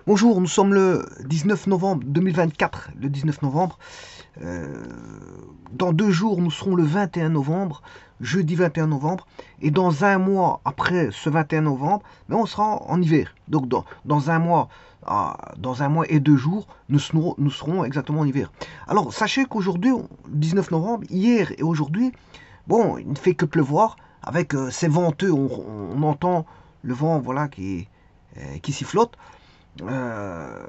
Bonjour, nous sommes le 19 novembre 2024, le 19 novembre. Euh, dans 2 jours, nous serons le 21 novembre, jeudi 21 novembre. Et dans un mois après ce 21 novembre, ben, on sera en hiver. Donc dans un mois, dans un mois et 2 jours, nous serons exactement en hiver. Alors sachez qu'aujourd'hui, 19 novembre, hier et aujourd'hui, bon, il ne fait que pleuvoir. Avec ces venteux, on entend le vent voilà, qui sifflote. Euh,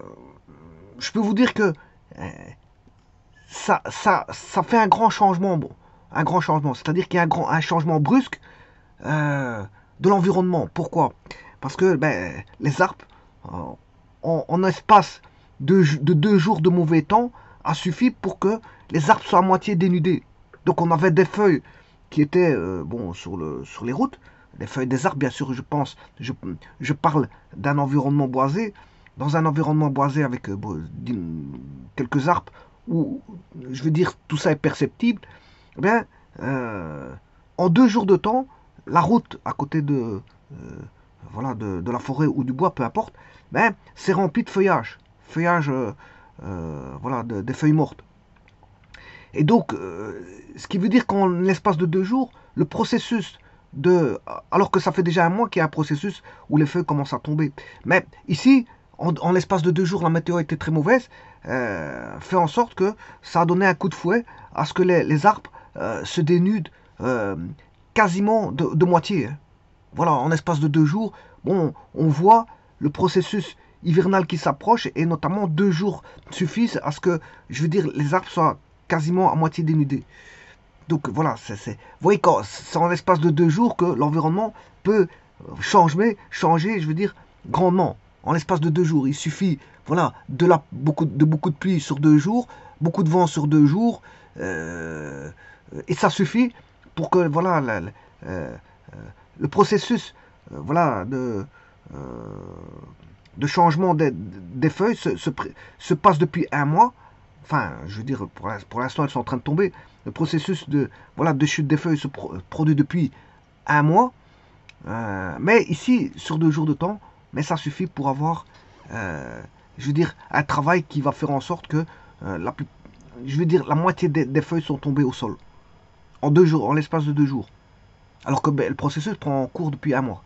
je peux vous dire que euh, ça fait un grand changement, bon, un grand changement. C'est-à-dire qu'il y a un changement brusque euh, de l'environnement. Pourquoi? Parce que ben, les arbres, en espace de 2 jours de mauvais temps, a suffi pour que les arbres soient à moitié dénudés. Donc on avait des feuilles qui étaient bon sur les routes, les feuilles des arbres, bien sûr, je parle d'un environnement boisé. Dans un environnement boisé avec quelques arbres où, je veux dire, tout ça est perceptible, eh bien, en 2 jours de temps, la route à côté voilà, de la forêt ou du bois, peu importe, ben, c'est rempli de feuillage. Feuillage, voilà, des feuilles mortes. Et donc, ce qui veut dire qu'en l'espace de 2 jours, le processus alors que ça fait déjà un mois qu'il y a un processus où les feuilles commencent à tomber. Mais ici, en l'espace de 2 jours, la météo était très mauvaise, fait en sorte que ça a donné un coup de fouet à ce que les arbres se dénudent quasiment de moitié, hein. Voilà, en espace de 2 jours, bon, on voit le processus hivernal qui s'approche et notamment 2 jours suffisent à ce que, je veux dire, les arbres soient quasiment à moitié dénudés. Donc voilà, vous voyez, c'est en l'espace de 2 jours que l'environnement peut changer, je veux dire, grandement. En l'espace de 2 jours, il suffit, voilà, beaucoup de pluie sur 2 jours, beaucoup de vent sur 2 jours, et ça suffit pour que, voilà, euh, le processus, voilà, euh, de changement des feuilles se passe depuis un mois. Enfin, je veux dire, pour l'instant, elles sont en train de tomber. Le processus de chute des feuilles se produit depuis un mois. Mais ici, sur 2 jours de temps, mais ça suffit pour avoir, je veux dire, un travail qui va faire en sorte que, je veux dire, la moitié des feuilles sont tombées au sol. En 2 jours, en l'espace de 2 jours. Alors que ben, le processus prend en cours depuis un mois.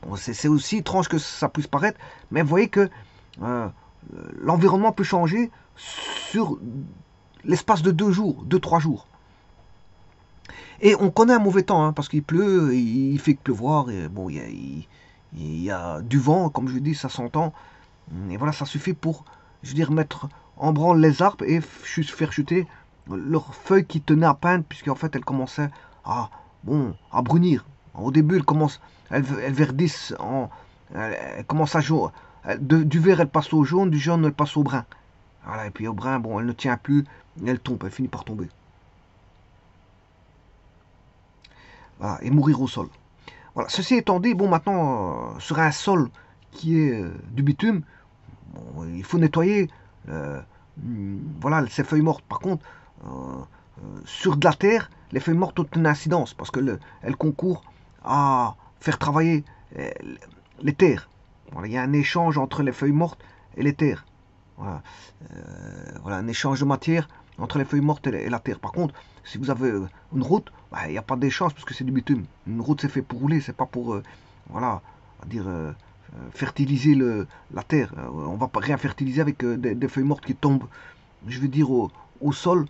Bon, c'est aussi étrange que ça puisse paraître, mais vous voyez que euh, l'environnement peut changer sur l'espace de 2 jours, 2, 3 jours. Et on connaît un mauvais temps, hein, parce qu'il pleut, il fait que pleuvoir, et bon, il y a du vent, comme je dis, ça s'entend. Et voilà, ça suffit pour, je veux dire, mettre en branle les arbres et faire chuter leurs feuilles qui tenaient à peine, puisqu'en fait elles commençaient à brunir. Au début, elles verdissent, elles commencent à jaune. Du vert, elles passent au jaune, du jaune, elles passent au brun. Voilà, et puis au brun, bon, elle ne tient plus, elle tombe, elle finit par tomber. Voilà, et mourir au sol. Voilà. Ceci étant dit, bon, maintenant, sur un sol qui est du bitume, bon, il faut nettoyer voilà, ces feuilles mortes. Par contre, sur de la terre, les feuilles mortes ont une incidence parce qu'elles concourent à faire travailler euh, les terres. Voilà, il y a un échange entre les feuilles mortes et les terres. Voilà, voilà un échange de matière entre les feuilles mortes et la terre. Par contre, si vous avez une route, il n'y a pas d'échange parce que c'est du bitume. Une route, c'est fait pour rouler, c'est pas pour voilà, à dire fertiliser la terre. On va pas rien fertiliser avec des feuilles mortes qui tombent, je veux dire, au sol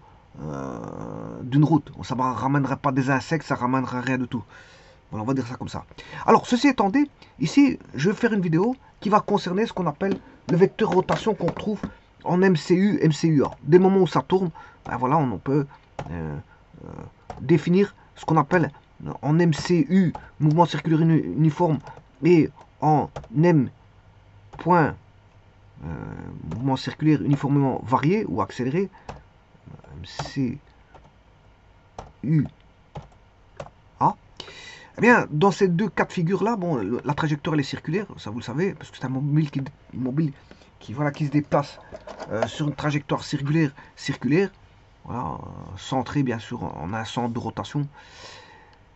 d'une route. Ça ne ramènerait pas des insectes, ça ne ramènerait rien du tout. Voilà, on va dire ça comme ça. Alors, ceci étant dit, ici, je vais faire une vidéo qui va concerner ce qu'on appelle le vecteur rotation qu'on trouve en MCU, MCUA. Des moments où ça tourne, ben voilà, on peut définir ce qu'on appelle en MCU, mouvement circulaire uniforme, et en M point, mouvement circulaire uniformément varié ou accéléré, MCUA. Eh bien, dans ces deux cas de figure-là, bon, la trajectoire elle est circulaire, ça vous le savez, parce que c'est un mobile qui, voilà, qui se déplace sur une trajectoire circulaire, voilà, centré bien sûr en un centre de rotation.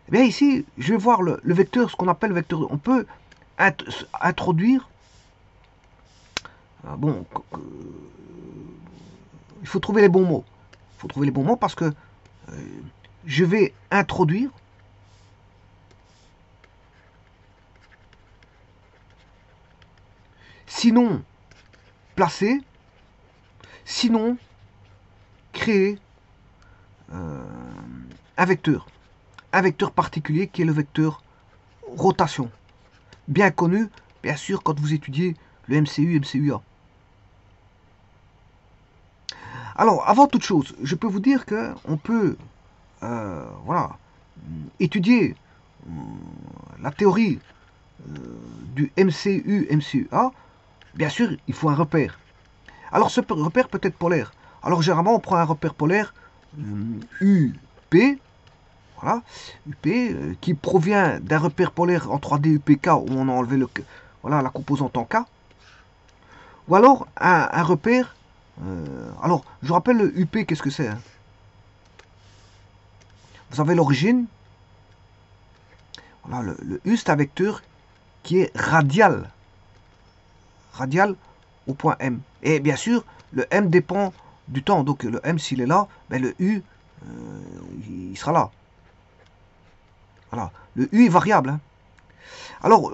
Eh bien ici, je vais voir le vecteur, ce qu'on appelle vecteur. On peut introduire Bon, il faut trouver les bons mots. Il faut trouver les bons mots parce que je vais introduire sinon placer, sinon créer un vecteur particulier qui est le vecteur rotation, bien connu, bien sûr, quand vous étudiez le MCU, MCUA. Alors, avant toute chose, je peux vous dire qu'on peut voilà, étudier la théorie du MCU, MCUA. Bien sûr, il faut un repère. Alors, ce repère peut être polaire. Alors, généralement, on prend un repère polaire UP, voilà, UP, qui provient d'un repère polaire en 3D UPK où on a enlevé voilà, la composante en K. Ou alors un repère. Alors, je rappelle le UP, qu'est-ce que c'est, hein? Vous avez l'origine. Voilà, le U, c'est un vecteur qui est radial. Radial au point M. Et bien sûr, le M dépend du temps. Donc, le M, s'il est là, ben, le U, il sera là. Voilà. Le U est variable, hein. Alors,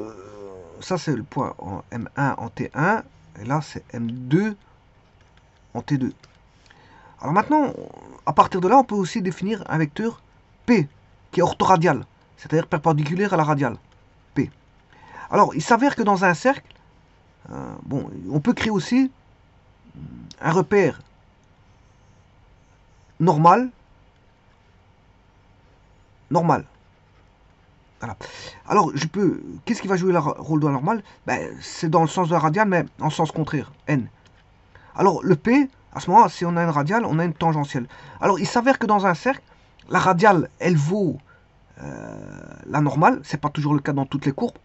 ça, c'est le point en M1 en T1. Et là, c'est M2 en T2. Alors maintenant, à partir de là, on peut aussi définir un vecteur P, qui est orthoradial, c'est-à-dire perpendiculaire à la radiale, P. Alors, il s'avère que dans un cercle, bon, on peut créer aussi un repère normal, normal. Voilà. Alors, qu'est-ce qui va jouer le rôle de la normale? Ben, c'est dans le sens de la radiale, mais en sens contraire, N. Alors, le P, à ce moment-là, si on a une radiale, on a une tangentielle. Alors, il s'avère que dans un cercle, la radiale, elle vaut la normale. C'est pas toujours le cas dans toutes les courbes.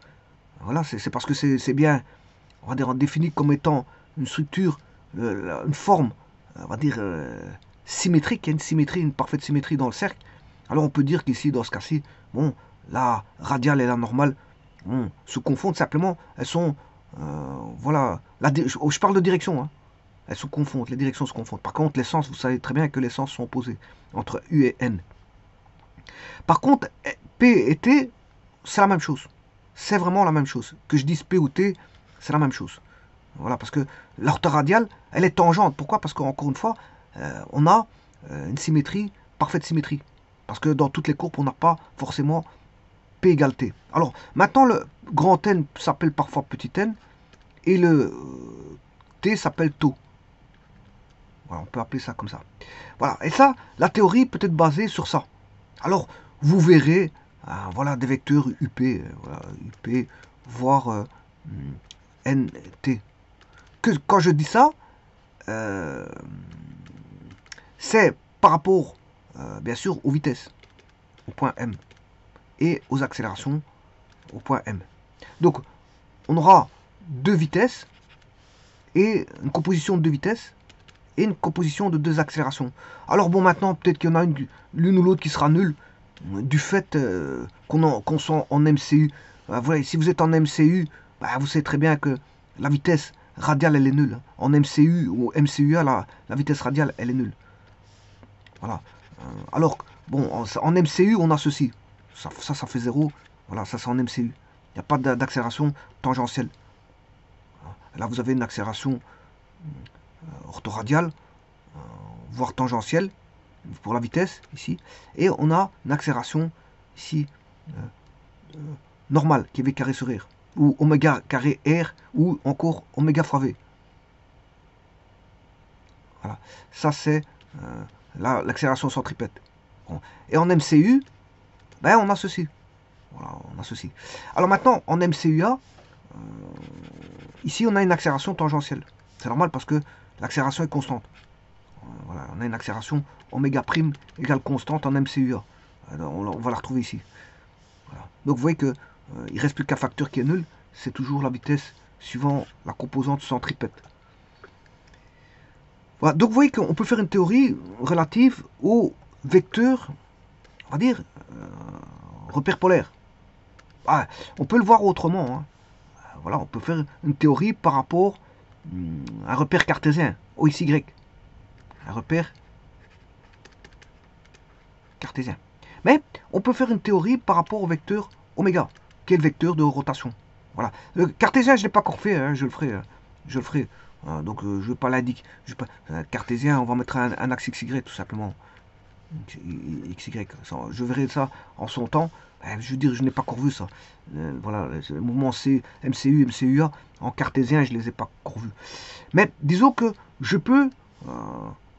Voilà, c'est parce que c'est bien, on va dire, défini comme étant une structure, une forme, on va dire, symétrique. Il y a une symétrie, une parfaite symétrie dans le cercle. Alors, on peut dire qu'ici, dans ce cas-ci, bon, la radiale et la normale bon, se confondent simplement. Elles sont, voilà, je parle de direction, hein. Elles se confondent, les directions se confondent. Par contre, les sens, vous savez très bien que les sens sont opposés entre U et N. Par contre, P et T, c'est la même chose. C'est vraiment la même chose. Que je dise P ou T, c'est la même chose. Voilà, parce que l'orthoradiale, elle est tangente. Pourquoi? Parce qu'encore une fois, on a une symétrie, parfaite symétrie. Parce que dans toutes les courbes, on n'a pas forcément P égale T. Alors, maintenant, le grand N s'appelle parfois petit n, et le T s'appelle tau. Voilà, on peut appeler ça comme ça. Voilà, et ça, la théorie peut être basée sur ça. Alors, vous verrez, voilà, des vecteurs UP, voilà, UP, voire NT. Quand je dis ça, c'est par rapport, bien sûr, aux vitesses, au point M, et aux accélérations, au point M. Donc, on aura deux vitesses, et une composition de deux vitesses, et une composition de deux accélérations. Alors bon, maintenant, peut-être qu'il y en a l'une ou l'autre qui sera nulle, du fait qu'on soit en MCU. Voilà, si vous êtes en MCU, bah, vous savez très bien que la vitesse radiale, elle est nulle. En MCU ou MCUA, la vitesse radiale, elle est nulle. Voilà. Alors, bon, en MCU, on a ceci. Ça fait 0. Voilà, ça c'est en MCU. Il n'y a pas d'accélération tangentielle. Là, vous avez une accélération orthoradiale, voire tangentielle, pour la vitesse, ici. Et on a une accélération, ici, normale, qui est V carré sur R. Ou oméga carré R, ou encore oméga fois V. Voilà. Ça, c'est l'accélération centripète. Bon. Et en MCU, ben, on a ceci. Voilà, on a ceci. Alors maintenant, en MCUA, ici, on a une accélération tangentielle. C'est normal parce que l'accélération est constante. Voilà, on a une accélération oméga prime égale constante en MCUA. Alors, on va la retrouver ici. Voilà. Donc vous voyez que il ne reste plus qu'un facteur qui est nul, c'est toujours la vitesse suivant la composante centripète. Voilà. Donc vous voyez qu'on peut faire une théorie relative aux vecteurs, on va dire, repères polaires. Ah, on peut le voir autrement, hein. Voilà, on peut faire une théorie par rapport un repère cartésien, OXY. Un repère cartésien. Mais on peut faire une théorie par rapport au vecteur oméga, qui est le vecteur de rotation. Voilà. Le cartésien, je ne l'ai pas encore fait, hein, je le ferai. Je le ferai. Donc je ne vais pas l'indiquer. Cartésien, on va mettre un axe XY tout simplement. XY. Je verrai ça en son temps. Je veux dire, je n'ai pas encore vu ça. Voilà, le mouvement MCU, MCUA, en cartésien, je ne les ai pas encore vus. Mais disons que je peux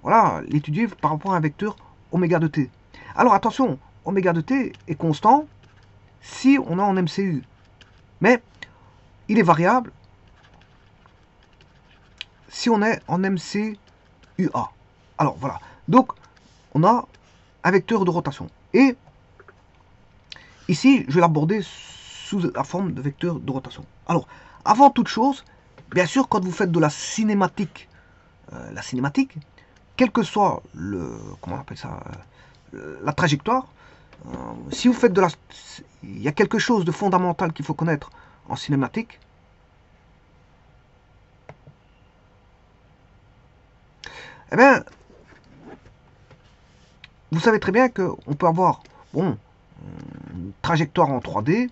voilà, l'étudier par rapport à un vecteur oméga de t. Alors attention, oméga de t est constant si on est en MCU. Mais il est variable si on est en MCUA. Alors voilà. Donc on a un vecteur de rotation. Et ici, je vais l'aborder sous la forme de vecteur de rotation. Alors, avant toute chose, bien sûr, quand vous faites de la cinématique, quel que soit le, comment on appelle ça, la trajectoire, si vous faites de la, il y a quelque chose de fondamental qu'il faut connaître en cinématique. Eh bien, vous savez très bien qu'on peut avoir, bon, une trajectoire en 3D,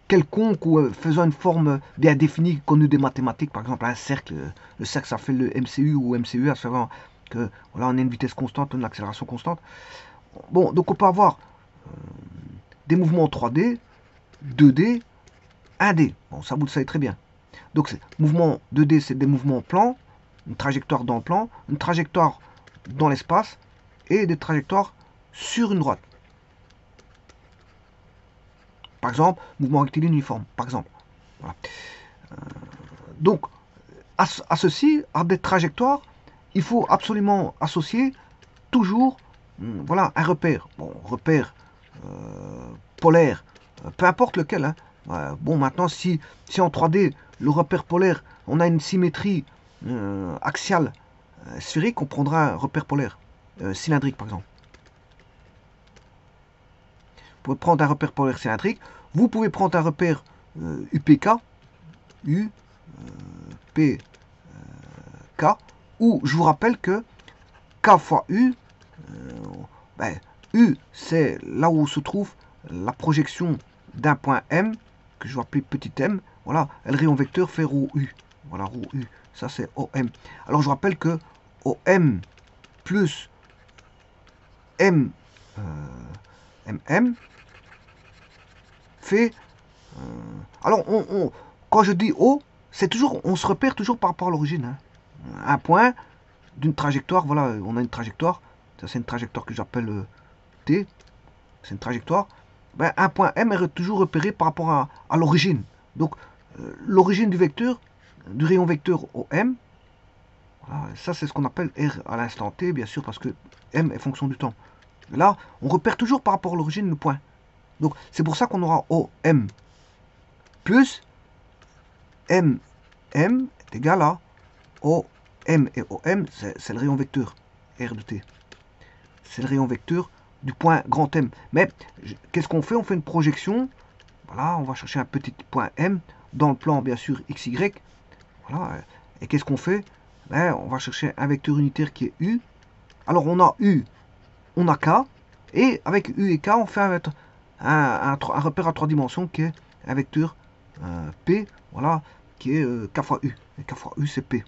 quelconque ou faisant une forme bien définie connue des mathématiques, par exemple un cercle, le cercle ça fait le MCU ou MCU, à savoir que voilà, on a une vitesse constante, une accélération constante. Bon, donc on peut avoir des mouvements 3D, 2D, 1D. Bon, ça vous le savez très bien. Donc mouvement 2D, c'est des mouvements plans, une trajectoire dans le plan, une trajectoire dans l'espace et des trajectoires sur une droite. Par exemple, mouvement rectiligne uniforme, par exemple. Voilà. Donc, à ceci, à des trajectoires, il faut absolument associer toujours voilà, un repère. Bon, repère polaire, peu importe lequel. Hein. Bon, maintenant, si en 3D, le repère polaire, on a une symétrie axiale sphérique, on prendra un repère polaire cylindrique, par exemple. Vous pouvez prendre un repère polaire cylindrique. Vous pouvez prendre un repère UPK, UPK, où je vous rappelle que K fois U, U, c'est là où se trouve la projection d'un point M, que je vais appeler petit m. Voilà, le rayon vecteur fait ρ U. Voilà, ρ U. Ça, c'est OM. Alors, je vous rappelle que OM plus M, MM fait... alors, quand je dis O, c'est toujours, on se repère toujours par rapport à l'origine. Hein. Un point d'une trajectoire, voilà, on a une trajectoire. Ça, c'est une trajectoire que j'appelle T. C'est une trajectoire. Ben, un point M est toujours repéré par rapport à l'origine. Donc, l'origine du vecteur, du rayon vecteur OM, voilà, ça, c'est ce qu'on appelle R à l'instant T, bien sûr, parce que M est fonction du temps. Et là, on repère toujours par rapport à l'origine le point. Donc, c'est pour ça qu'on aura OM plus MM est égal à OM. Et OM, c'est le rayon vecteur R de T. C'est le rayon vecteur du point grand M. Mais qu'est-ce qu'on fait? On fait une projection. Voilà, on va chercher un petit point M dans le plan, bien sûr, XY. Voilà. Et qu'est-ce qu'on fait? Ben, on va chercher un vecteur unitaire qui est U. Alors, on a U, on a K. Et avec U et K, on fait un repère à 3 dimensions qui est un vecteur P, voilà, qui est K fois U. Et K fois U, c'est P.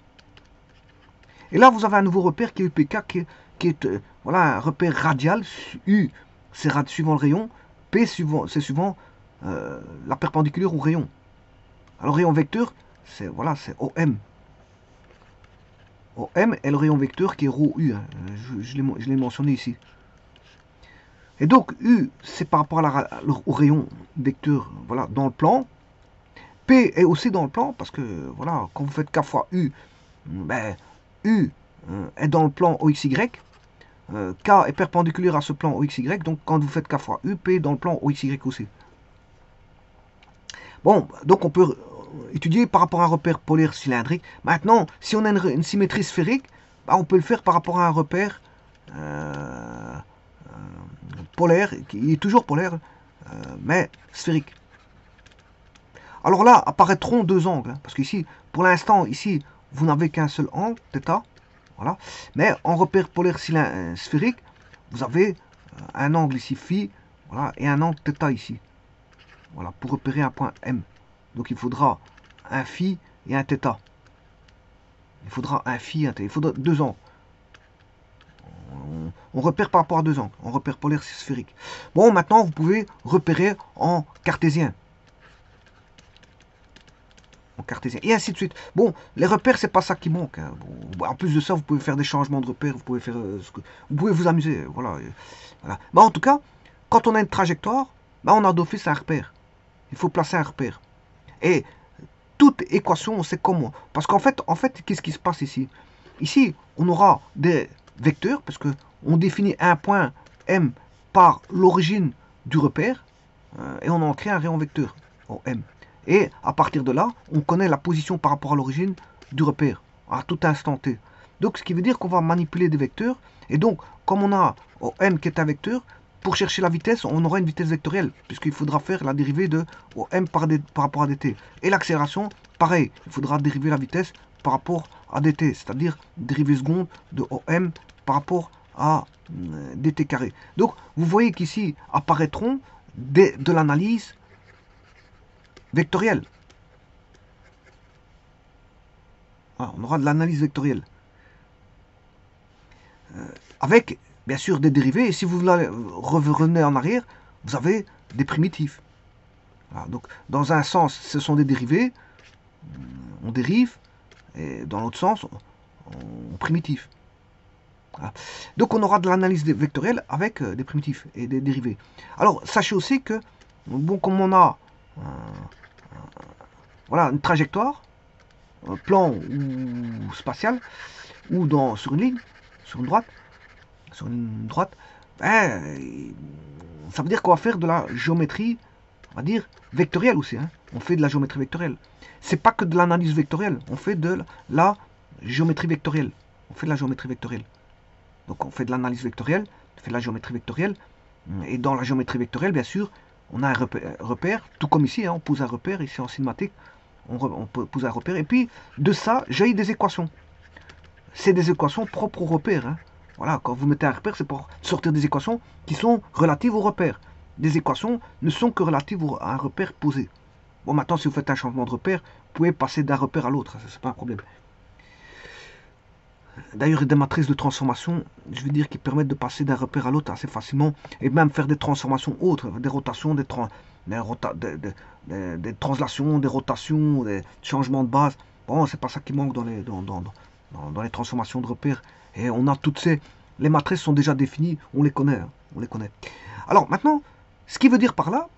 Et là, vous avez un nouveau repère qui est UPK, qui est voilà, un repère radial. U, c'est suivant le rayon. P, c'est suivant la perpendiculaire au rayon. Alors, rayon vecteur, c'est voilà, c'est OM. OM est le rayon vecteur qui est ρ U. Hein. Je l'ai mentionné ici. Et donc, U, c'est par rapport au rayon vecteur voilà, dans le plan. P est aussi dans le plan, parce que, voilà, quand vous faites K fois U, ben, U est dans le plan OXY. K est perpendiculaire à ce plan OXY, donc quand vous faites K fois U, P est dans le plan OXY aussi. Bon, donc on peut étudier par rapport à un repère polaire cylindrique. Maintenant, si on a une symétrie sphérique, ben, on peut le faire par rapport à un repère polaire, qui est toujours polaire, mais sphérique. Alors là, apparaîtront deux angles, hein, parce qu'ici, pour l'instant, ici, vous n'avez qu'un seul angle, θ. Voilà. Mais en repère polaire sphérique, vous avez un angle ici, phi, voilà, et un angle θ ici. Voilà, pour repérer un point M. Donc il faudra un phi et un θ. Il faudra un phi et un θ. Il faudra deux angles. On repère par rapport à deux angles. On repère polaire sphérique. Bon, maintenant, vous pouvez repérer en cartésien. En cartésien. Et ainsi de suite. Bon, les repères, c'est pas ça qui manque. Hein. Bon, en plus de ça, vous pouvez faire des changements de repères. Vous pouvez faire vous pouvez vous amuser. Voilà. Voilà. Bah, en tout cas, quand on a une trajectoire, bah, on a d'office un repère. Il faut placer un repère. Et toute équation, on sait comment. Parce qu'en fait, qu'est-ce qui se passe ici? Ici, on aura des vecteurs, parce que on définit un point M par l'origine du repère, et on en crée un rayon vecteur, en M. Et à partir de là, on connaît la position par rapport à l'origine du repère, à tout instant T. Donc, ce qui veut dire qu'on va manipuler des vecteurs, et donc, comme on a M qui est un vecteur, pour chercher la vitesse, on aura une vitesse vectorielle, puisqu'il faudra faire la dérivée de M par rapport à dt. Et l'accélération, pareil, il faudra dériver la vitesse par rapport à dt, c'est-à-dire dérivée seconde de OM par rapport à dt carré. Donc, vous voyez qu'ici apparaîtront de l'analyse vectorielle. Voilà, on aura de l'analyse vectorielle. Avec, bien sûr, des dérivés. Et si vous revenez en arrière, vous avez des primitifs. Voilà, donc, dans un sens, ce sont des dérivés. On dérive. Et dans l'autre sens, on primitif. Voilà. Donc, on aura de l'analyse vectorielle avec des primitifs et des dérivés. Alors, sachez aussi que, bon, comme on a voilà, une trajectoire, un plan ou spatial, ou sur une ligne, sur une droite, ben, ça veut dire qu'on va faire de la géométrie, on va dire, vectorielle aussi. Hein. On fait de la géométrie vectorielle. C'est pas que de l'analyse vectorielle, on fait de la géométrie vectorielle. On fait de la géométrie vectorielle. Donc on fait de l'analyse vectorielle, on fait de la géométrie vectorielle. Et dans la géométrie vectorielle, bien sûr, on a un repère, tout comme ici, hein, on pose un repère, ici en cinématique, on pose un repère. Et puis, de ça, jaillit des équations. C'est des équations propres au repère. Hein. Voilà, quand vous mettez un repère, c'est pour sortir des équations qui sont relatives au repère. Des équations ne sont que relatives à un repère posé. Bon, maintenant, si vous faites un changement de repère, vous pouvez passer d'un repère à l'autre, c'est pas un problème. D'ailleurs, il y a des matrices de transformation, je veux dire, qui permettent de passer d'un repère à l'autre assez facilement, et même faire des transformations autres, des rotations, des translations, des rotations, des changements de base. Bon, c'est pas ça qui manque dans les transformations de repères. Et on a toutes ces... Les matrices sont déjà définies, on les connaît. Hein, on les connaît. Alors maintenant, ce qui veut dire par là,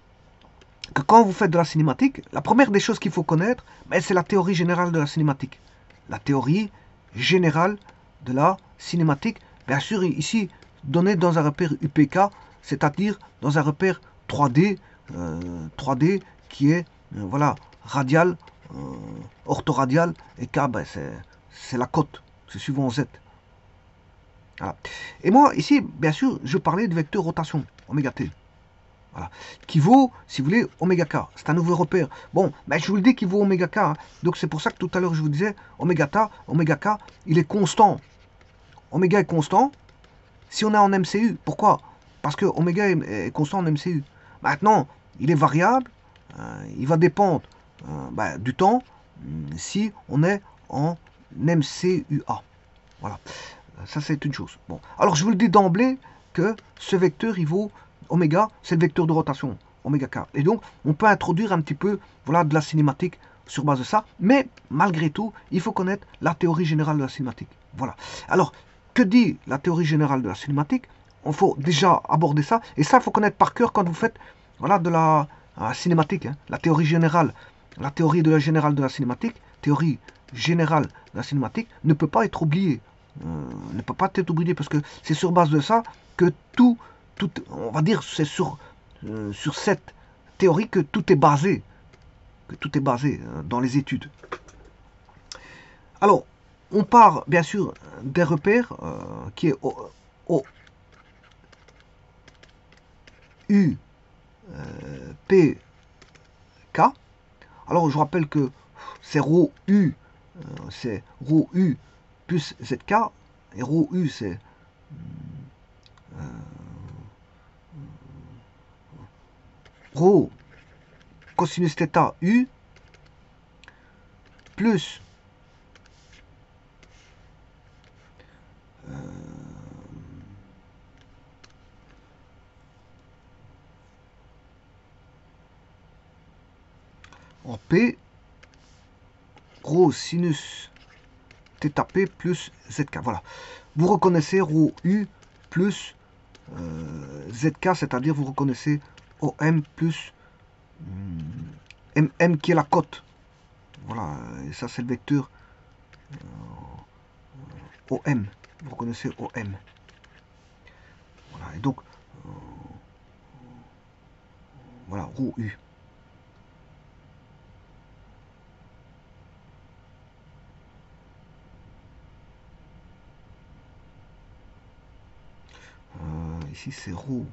que quand vous faites de la cinématique, la première des choses qu'il faut connaître, c'est la théorie générale de la cinématique. La théorie générale de la cinématique, bien sûr ici donnée dans un repère UPK, c'est-à-dire dans un repère 3D, 3D qui est voilà, radial, orthoradial, et K c'est la cote, c'est suivant Z. Voilà. Et moi ici, bien sûr, je parlais de vecteur rotation, oméga t. Voilà. Qui vaut, si vous voulez, oméga k. C'est un nouveau repère. Bon, je vous le dis qu'il vaut oméga k. Hein. Donc c'est pour ça que tout à l'heure je vous disais, oméga k, il est constant. Oméga est constant si on est en MCU. Pourquoi? Parce que oméga est constant en MCU. Maintenant, il est variable. Il va dépendre du temps si on est en MCUA. Voilà. Ça, c'est une chose. Bon. Alors, je vous le dis d'emblée que ce vecteur, il vaut oméga, c'est le vecteur de rotation, oméga k. Et donc, on peut introduire un petit peu voilà, de la cinématique sur base de ça. Mais, malgré tout, il faut connaître la théorie générale de la cinématique. Voilà. Alors, que dit la théorie générale de la cinématique? Il faut déjà aborder ça. Et ça, il faut connaître par cœur quand vous faites voilà, de la cinématique. Hein. La théorie générale, la théorie de la générale de la cinématique, théorie générale de la cinématique, ne peut pas être oubliée. Ne peut pas être oubliée parce que c'est sur base de ça que tout on va dire, c'est sur cette théorie que tout est basé. Que tout est basé dans les études. Alors, on part bien sûr des repères qui est U, P, K. Alors, je rappelle que c'est ρ U c'est rho U plus ZK, et rho U c'est rho cosinus θ U plus en P rho sinus θP plus ZK. Voilà. Vous reconnaissez rho U plus ZK, c'est-à-dire vous reconnaissez OM plus MM qui est la cote. Voilà, et ça c'est le vecteur OM. Vous reconnaissez OM. Voilà, et donc, voilà, rho U. Ici c'est rho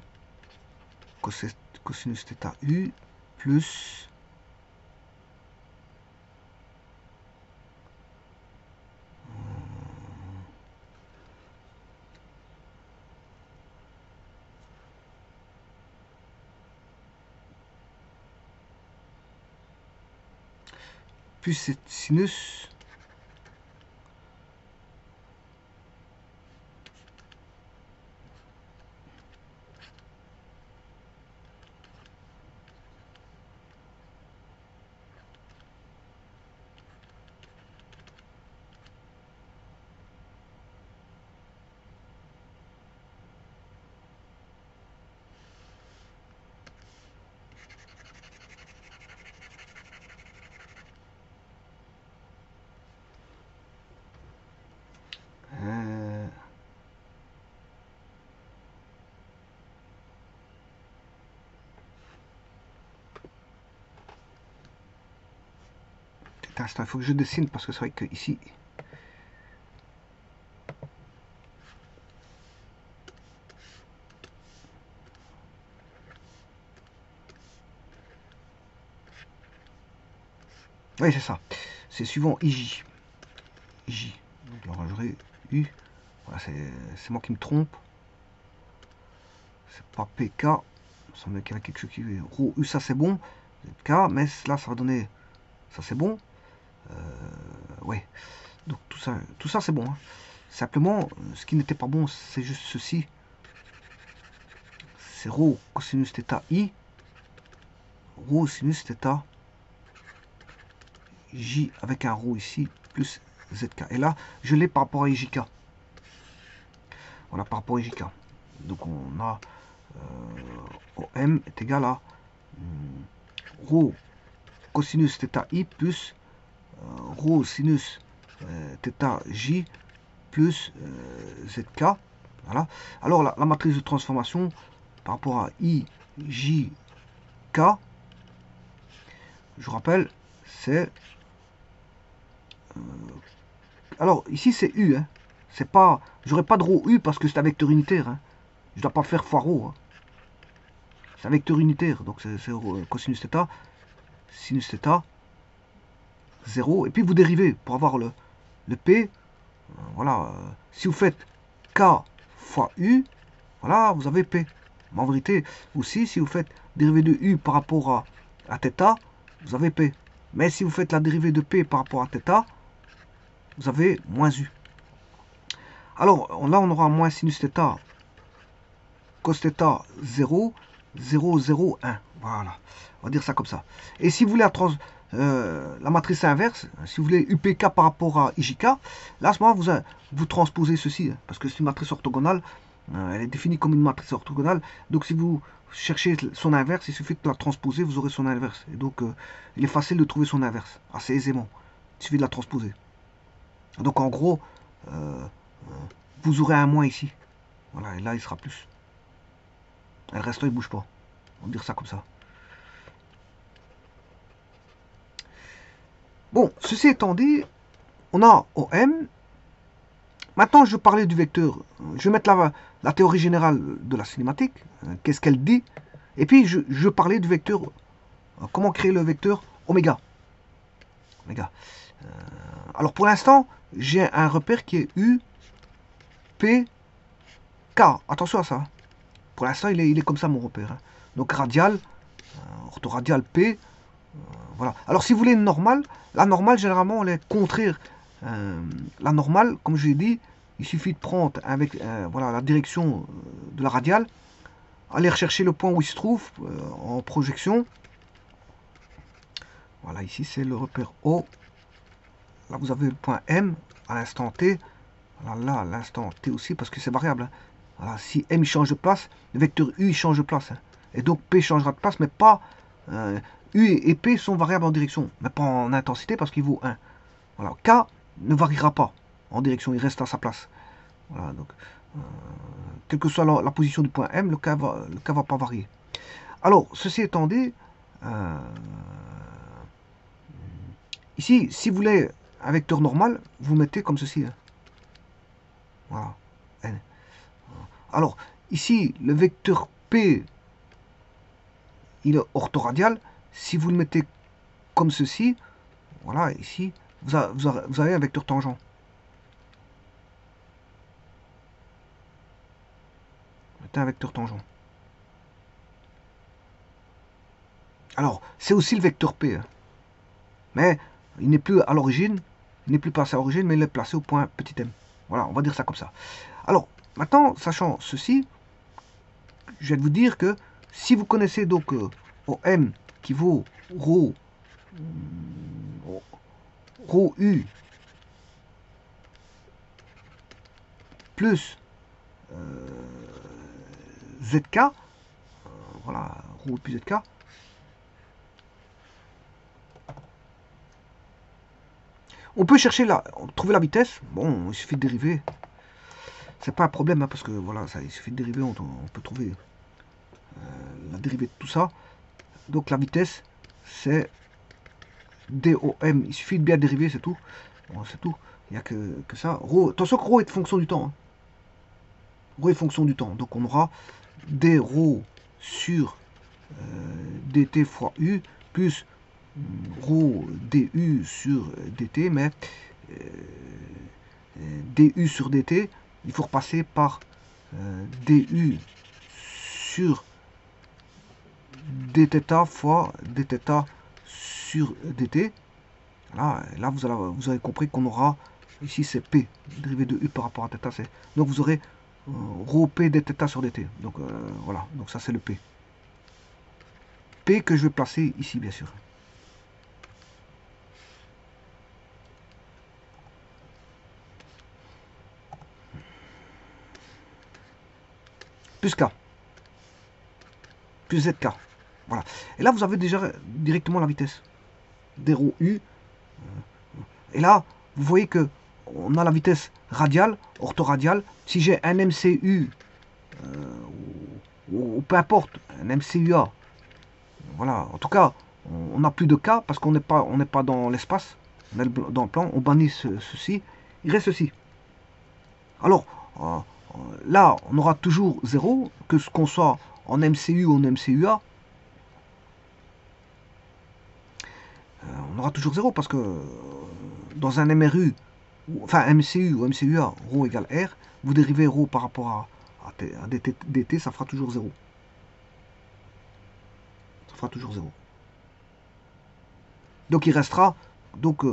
cosinus θ U plus c'est sinus il faut que je dessine parce que c'est vrai que ici oui c'est ça, c'est suivant IJ. Alors j'aurai U, voilà, c'est moi qui me trompe, c'est pas PK, il me semble qu'il y a quelque chose qui est rho U, ça c'est bon, K, mais là ça va donner, ça c'est bon, ouais, donc tout ça c'est bon, hein. Simplement ce qui n'était pas bon c'est juste ceci, c'est rho cosinus θ I, rho sinus θ J avec un rho ici plus ZK, et là je l'ai par rapport à IJK. Voilà, par rapport à IJK. Donc on a OM est égal à rho cosinus θ I plus rho sinus θ J plus ZK. Voilà. Alors la matrice de transformation par rapport à IJK, je rappelle, c'est alors ici c'est U, hein. C'est pas, j'aurais pas de rho U parce que c'est un vecteur unitaire, hein. Je dois pas faire fois rho, hein. C'est un vecteur unitaire, donc c'est cosinus θ, sinus θ, 0, et puis vous dérivez pour avoir le P, voilà, si vous faites K fois U, voilà, vous avez P. Mais en vérité, aussi, si vous faites dérivée de U par rapport à θ, vous avez P. Mais si vous faites la dérivée de P par rapport à θ, vous avez moins U. Alors, là, on aura moins sinus θ, cos θ, 0, 0, 0, 1. Voilà, on va dire ça comme ça. Et si vous voulez la matrice inverse, si vous voulez UPK par rapport à IJK, là, à ce moment, vous transposez ceci, hein, parce que c'est une matrice orthogonale, elle est définie comme une matrice orthogonale, donc si vous cherchez son inverse, il suffit de la transposer, vous aurez son inverse. Et donc, il est facile de trouver son inverse, assez aisément. Il suffit de la transposer. Donc, en gros, vous aurez un moins ici. Voilà, et là, il sera plus. Et le reste, il ne bouge pas. On va dire ça comme ça. Bon, ceci étant dit, on a OM. Maintenant, je vais parler du vecteur. Je vais mettre la théorie générale de la cinématique. Qu'est-ce qu'elle dit? Et puis, je vais parler du vecteur. Comment créer le vecteur oméga. Oméga. Alors pour l'instant, j'ai un repère qui est U, P, K. Attention à ça. Pour l'instant, il est comme ça mon repère. Hein. Donc radial, orthoradial P. Voilà. Alors si vous voulez une normale, la normale généralement elle est contraire. La normale, comme je l'ai dit, il suffit de prendre avec voilà, la direction de la radiale, aller rechercher le point où il se trouve en projection. Voilà, ici c'est le repère O. Là vous avez le point M à l'instant T. Voilà, là à l'instant T aussi parce que c'est variable. Hein. Voilà, si M il change de place, le vecteur U il change de place. Hein. Et donc P changera de place, mais pas... U et P sont variables en direction, mais pas en intensité parce qu'il vaut 1. Voilà, K ne variera pas en direction, il reste à sa place. Voilà, donc, quelle que soit la position du point M, le K va pas varier. Alors, ceci étant dit, ici, si vous voulez un vecteur normal, vous mettez comme ceci. Hein. Voilà, N. Alors, ici, le vecteur P, il est orthoradial. Si vous le mettez comme ceci, voilà, ici, vous avez un vecteur tangent. C'est un vecteur tangent. Alors, c'est aussi le vecteur P. Hein. Mais il n'est plus à l'origine, il n'est plus placé à l'origine, mais il est placé au point petit m. Voilà, on va dire ça comme ça. Alors, maintenant, sachant ceci, je vais vous dire que si vous connaissez donc OM qui vaut ρ U plus ZK, voilà, ρ plus ZK, on peut chercher trouver la vitesse. Bon, il suffit de dériver. C'est pas un problème hein, parce que voilà, ça, il suffit de dériver, on peut trouver la dérivée de tout ça. Donc la vitesse, c'est DOM. Il suffit de bien dériver, c'est tout. Bon, c'est tout. Il n'y a que ça. Rho, attention que ρ est fonction du temps. Hein. Rho est fonction du temps. Donc on aura d ρ sur dt fois u plus ρ du sur dt, mais du sur dt, il faut repasser par du sur dθ fois dθ sur dt. Là vous avez compris qu'on aura, ici c'est p, dérivé de u par rapport à θ, donc vous aurez ρ p dθ sur dt. Donc voilà, donc ça c'est le p. P que je vais placer ici bien sûr. Plus K. Plus ZK. Voilà. Et là vous avez déjà directement la vitesse. d ρ u. Et là, vous voyez que on a la vitesse radiale, orthoradiale. Si j'ai un MCU, ou peu importe, un MCUA, voilà, en tout cas, on n'a plus de K parce qu'on n'est pas dans l'espace, on est dans le plan, on bannit ceci, il reste ceci. Alors, là, on aura toujours 0, que ce qu'on soit en MCU ou en MCUA, on aura toujours 0 parce que dans un MRU, enfin MCU ou MCUA, ρ égale R, vous dérivez ρ par rapport à dt, ça fera toujours 0. Ça fera toujours 0. Donc il restera, donc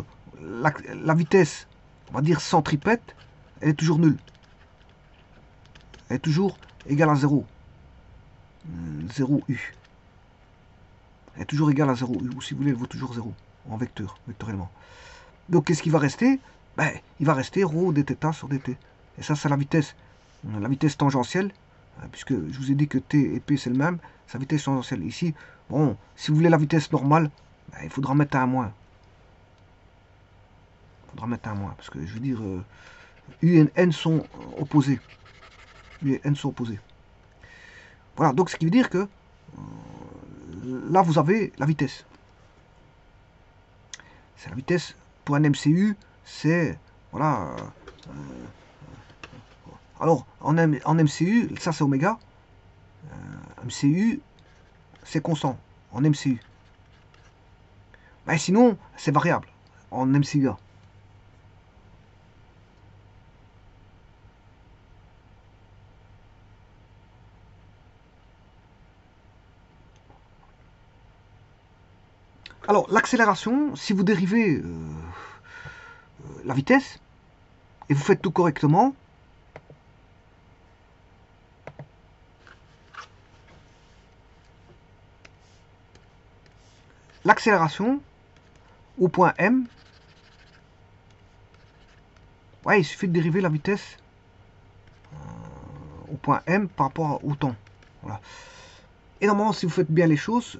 la vitesse, on va dire centripète, elle est toujours nulle. Elle est toujours égale à 0. 0 U. Elle est toujours égale à 0 U, ou si vous voulez, elle vaut toujours 0, en vecteur, vectoriellement. Donc qu'est-ce qui va rester? Ben, il va rester ρ dθ sur dt. Et ça, c'est la vitesse tangentielle, puisque je vous ai dit que t et p c'est le même, sa vitesse tangentielle. Ici, bon, si vous voulez la vitesse normale, ben, il faudra mettre un moins. Il faudra mettre un moins, parce que je veux dire, U et N sont opposés. U et N sont opposés. Voilà, donc ce qui veut dire que là, vous avez la vitesse. C'est la vitesse pour un MCU, c'est, voilà, alors, en MCU, ça c'est oméga. MCU, c'est constant. En MCU. Mais sinon, c'est variable. En MCUA. Alors, l'accélération, si vous dérivez la vitesse, et vous faites tout correctement, l'accélération au point M, ouais, il suffit de dériver la vitesse au point M par rapport au temps. Voilà. Et normalement, si vous faites bien les choses,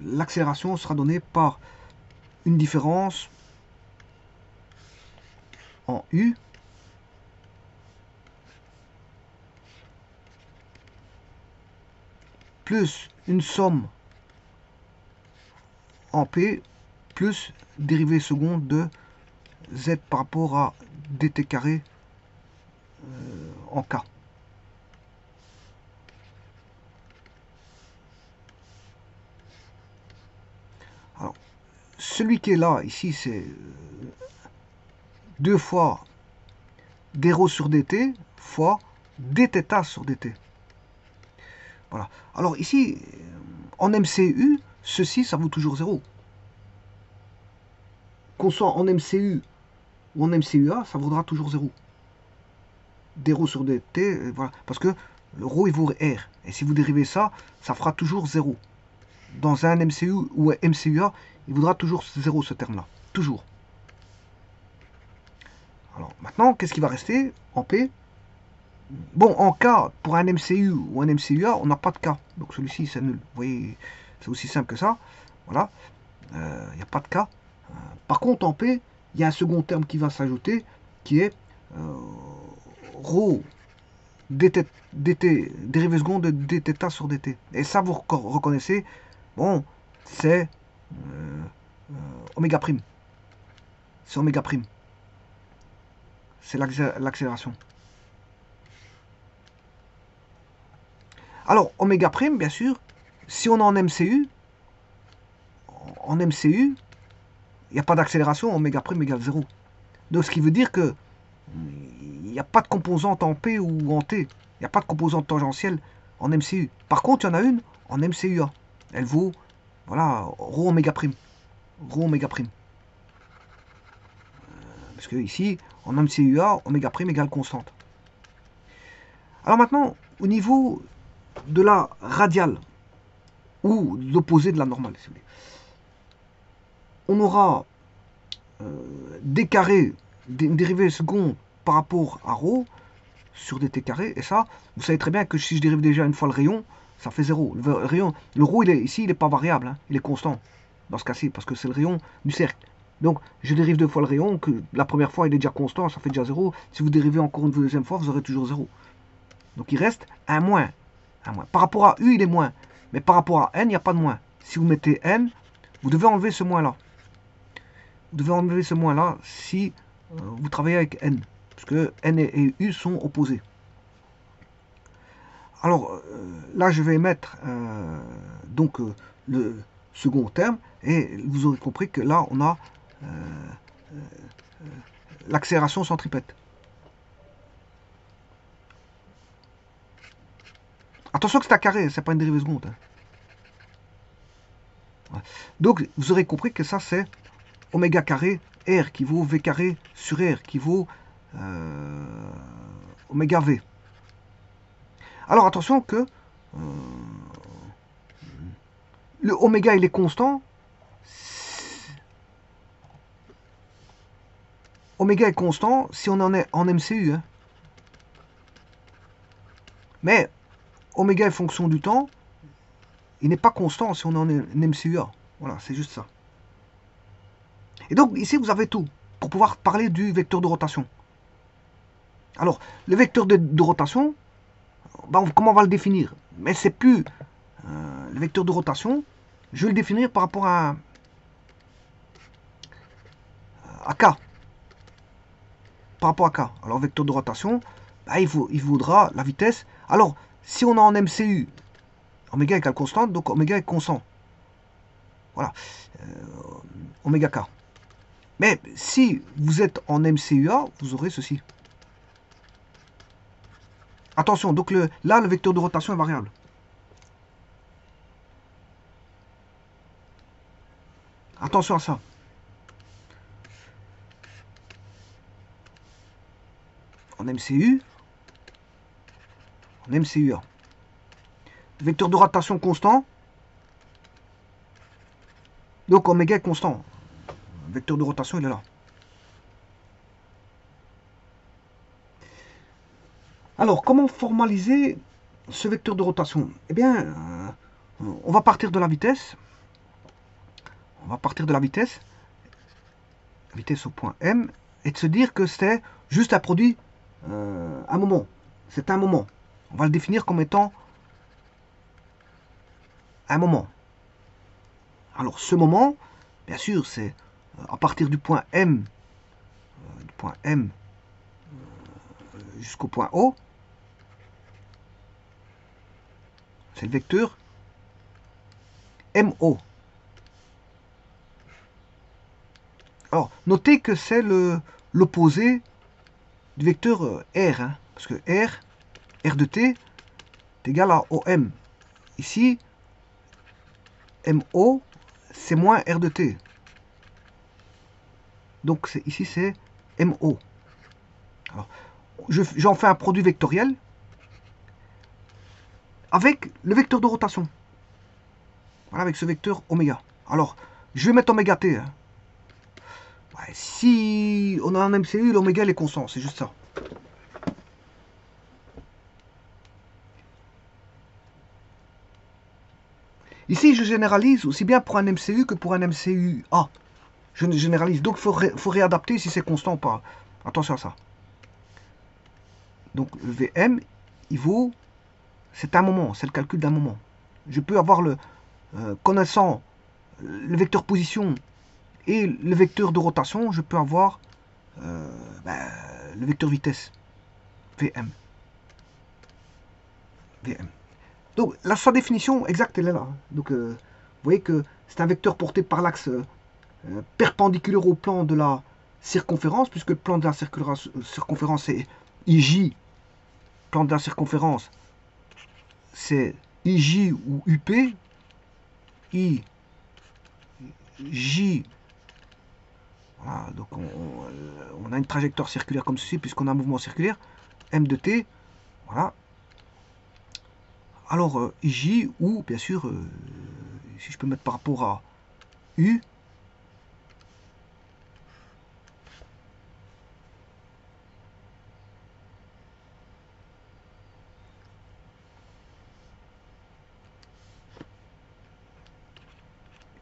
l'accélération sera donnée par une différence en U plus une somme en P plus dérivée seconde de Z par rapport à dt carré en K. Alors, celui qui est là, ici, c'est 2 fois d sur dt fois dθ sur dt. Voilà. Alors ici, en MCU, ceci, ça vaut toujours 0. Qu'on soit en MCU ou en MCUA, ça vaudra toujours 0. d sur dt, voilà. Parce que le ρ, il vaut R. Et si vous dérivez ça, ça fera toujours 0. Dans un MCU ou un MCUA, il vaudra toujours 0 ce terme-là. Toujours. Alors maintenant, qu'est-ce qui va rester en P? Bon, en K, pour un MCU ou un MCUA, on n'a pas de K. Donc celui-ci, c'est nul. Vous voyez, c'est aussi simple que ça. Voilà. Il n'y a pas de K. Par contre, en P, il y a un second terme qui va s'ajouter, qui est ρ dt, dérivée seconde de dθ sur dt. Et ça, vous reconnaissez, bon, c'est oméga prime. C'est oméga prime. C'est l'accélération. Alors, oméga prime, bien sûr, si on est en MCU, il n'y a pas d'accélération, oméga prime égale 0. Donc, ce qui veut dire que il n'y a pas de composante en P ou en T. Il n'y a pas de composante tangentielle en MCU. Par contre, il y en a une en MCUA. Elle vaut, voilà, ρ oméga prime. Ρ oméga prime. Parce que ici, en MCUA, oméga prime égale constante. Alors maintenant, au niveau de la radiale, ou l'opposé de la normale, si vous voulez, on aura d carré, une dérivée seconde par rapport à ρ sur dt carré, et ça, vous savez très bien que si je dérive déjà une fois le rayon, ça fait 0. Le rayon, le ρ, ici, il n'est pas variable, hein, il est constant, dans ce cas-ci, parce que c'est le rayon du cercle. Donc, je dérive 2 fois le rayon, que la première fois, il est déjà constant, ça fait déjà 0. Si vous dérivez encore une deuxième fois, vous aurez toujours 0. Donc, il reste un moins. Un moins. Par rapport à U, il est moins. Mais par rapport à N, il n'y a pas de moins. Si vous mettez N, vous devez enlever ce moins-là. Vous devez enlever ce moins-là si vous travaillez avec N. Parce que N et U sont opposés. Alors là, je vais mettre donc le second terme. Et vous aurez compris que là, on a l'accélération centripète. Attention que c'est à carré, c'est pas une dérivée seconde. Hein. Donc, vous aurez compris que ça, c'est oméga carré R qui vaut V carré sur R qui vaut oméga V. Alors attention que le oméga il est constant. Oméga est constant si on en est en MCU. Hein. Mais oméga est fonction du temps. Il n'est pas constant si on est en MCUA. Voilà, c'est juste ça. Et donc ici vous avez tout pour pouvoir parler du vecteur de rotation. Alors, le vecteur de rotation, ben, comment on va le définir? Mais c'est plus le vecteur de rotation, je vais le définir par rapport à K. Par rapport à K. Alors, vecteur de rotation, ben, il vaudra la vitesse. Alors, si on est en MCU, oméga égale constante, donc oméga est constant. Voilà. Oméga K. Mais si vous êtes en MCUA, vous aurez ceci. Attention, donc là, le vecteur de rotation est variable. Attention à ça. En MCU, en MCUA. Vecteur de rotation constant. Donc oméga est constant. Le vecteur de rotation, il est là. Alors, comment formaliser ce vecteur de rotation? Eh bien, on va partir de la vitesse. On va partir de la vitesse au point M, et de se dire que c'est juste un produit, un moment. C'est un moment. On va le définir comme étant un moment. Alors, ce moment, bien sûr, c'est à partir du point M, jusqu'au point O. C'est le vecteur MO. Alors, notez que c'est l'opposé du vecteur R, hein, parce que R de t est égal à OM. Ici, MO, c'est moins R de t. Donc ici, c'est MO. Alors, j'en fais un produit vectoriel avec le vecteur de rotation. Voilà, avec ce vecteur oméga. Alors, je vais mettre oméga t. Hein. Ouais, si on a un MCU, l'oméga est constant, c'est juste ça. Ici, je généralise aussi bien pour un MCU que pour un MCUA. Je généralise, donc il faut réadapter si c'est constant ou pas. Attention à ça. Donc, le VM, il vaut... C'est un moment, c'est le calcul d'un moment. Je peux avoir connaissant le vecteur position et le vecteur de rotation, je peux avoir le vecteur vitesse, VM. Donc sa définition exacte, elle est là. Donc vous voyez que c'est un vecteur porté par l'axe perpendiculaire au plan de la circonférence, puisque le plan de la circonférence est IJ. Plan de la circonférence, c'est IJ ou UP. IJ. Voilà, donc on a une trajectoire circulaire comme ceci, puisqu'on a un mouvement circulaire. M de t. Voilà. Alors, IJ, ou bien sûr, si je peux mettre par rapport à U,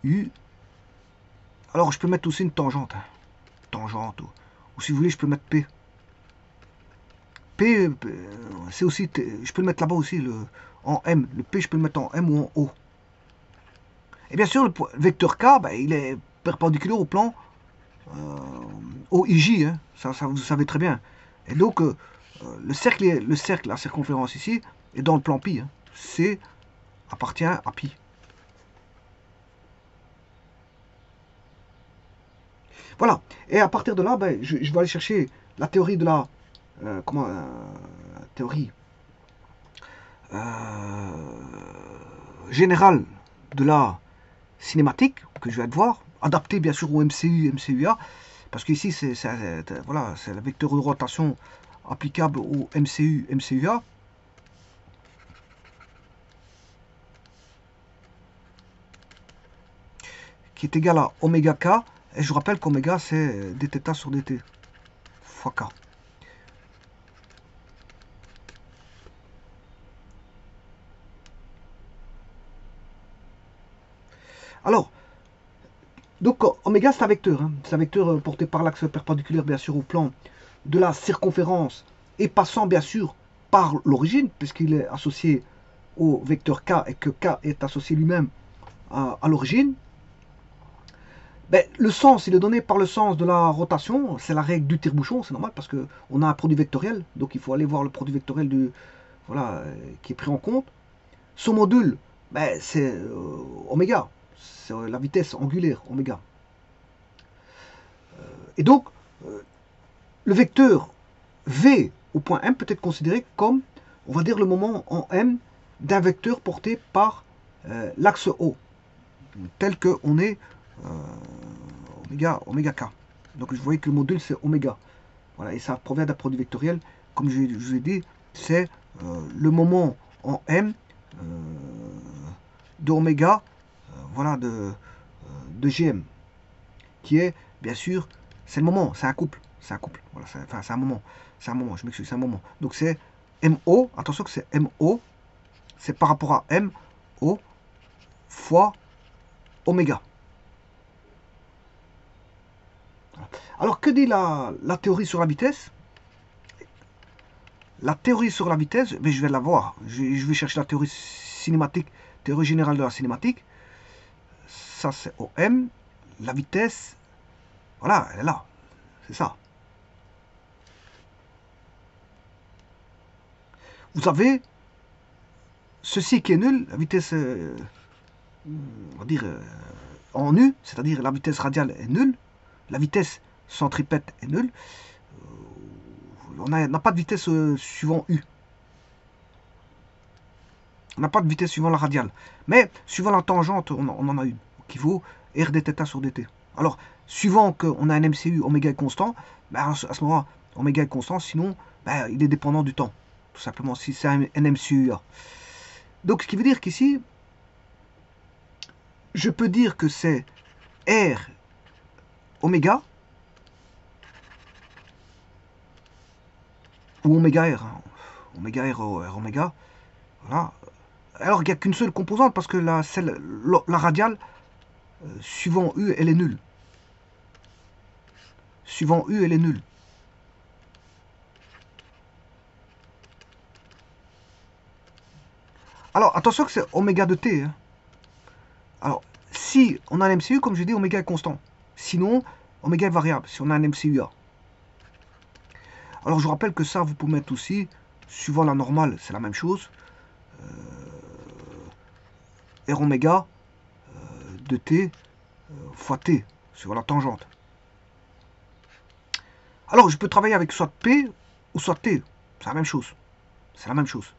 U, alors je peux mettre aussi une tangente, hein. Tangente, ou si vous voulez, je peux mettre P. P, c'est aussi, je peux le mettre là-bas aussi, en M. Le P, je peux le mettre en M ou en O. Et bien sûr, le vecteur K, ben, il est perpendiculaire au plan OIJ, hein. Ça, vous savez très bien. Et donc, le cercle, la circonférence ici, est dans le plan pi. Hein. C appartient à pi. Voilà. Et à partir de là, ben, je vais aller chercher la théorie de la... théorie générale de la cinématique, que je vais voir, adaptée bien sûr au MCU, MCUA, parce qu'ici, c'est voilà, le vecteur de rotation applicable au MCU, MCUA. Qui est égal à oméga k, et je vous rappelle qu'oméga c'est dθ sur dt fois k. Alors, donc oméga c'est un vecteur, hein. C'est un vecteur porté par l'axe perpendiculaire bien sûr au plan de la circonférence et passant bien sûr par l'origine, puisqu'il est associé au vecteur k et que k est associé lui-même à l'origine. Ben, le sens, il est donné par le sens de la rotation, c'est la règle du tire-bouchon, c'est normal parce qu'on a un produit vectoriel, donc il faut aller voir le produit vectoriel voilà, qui est pris en compte. Son module, ben, c'est oméga, c'est la vitesse angulaire, oméga. Et donc, le vecteur V au point M peut être considéré comme, on va dire, le moment en M d'un vecteur porté par l'axe O, tel qu'on est oméga k. Donc je voyais que le module c'est oméga. Voilà, et ça provient d'un produit vectoriel. Comme je vous ai dit, c'est le moment en m de oméga, voilà, de gm, qui est, bien sûr, c'est le moment, c'est un couple. C'est un couple, voilà, enfin c'est un moment. C'est un moment, je m'excuse, c'est un moment. Donc c'est MO, attention que c'est MO, c'est par rapport à MO fois oméga. Alors que dit la théorie sur la vitesse? La théorie sur la vitesse, mais je vais la voir. Je vais chercher la théorie cinématique, théorie générale de la cinématique. Ça c'est OM. La vitesse, voilà, elle est là. C'est ça. Vous avez ceci qui est nul, la vitesse, on va dire, en U, c'est-à-dire la vitesse radiale est nulle, la vitesse centripète est nulle, on n'a pas de vitesse suivant U. On n'a pas de vitesse suivant la radiale. Mais suivant la tangente, on en a une, qui vaut R dθ sur dt. Alors, suivant qu'on a un MCU, oméga est constant, ben à ce moment-là, oméga est constant, sinon, ben, il est dépendant du temps. Tout simplement, si c'est un MCU. Donc, ce qui veut dire qu'ici, je peux dire que c'est R oméga, ou oméga R, hein. Oméga R, R oméga, voilà. Alors il n'y a qu'une seule composante parce que la radiale, suivant U, elle est nulle. Suivant U, elle est nulle. Alors attention que c'est oméga de t. Hein. Alors si on a un MCU, comme je dis, oméga est constant. Sinon, oméga est variable si on a un MCUA. Alors je vous rappelle que ça, vous pouvez mettre aussi, suivant la normale, c'est la même chose. R oméga de t fois t sur la tangente. Alors je peux travailler avec soit P ou soit T. C'est la même chose. C'est la même chose.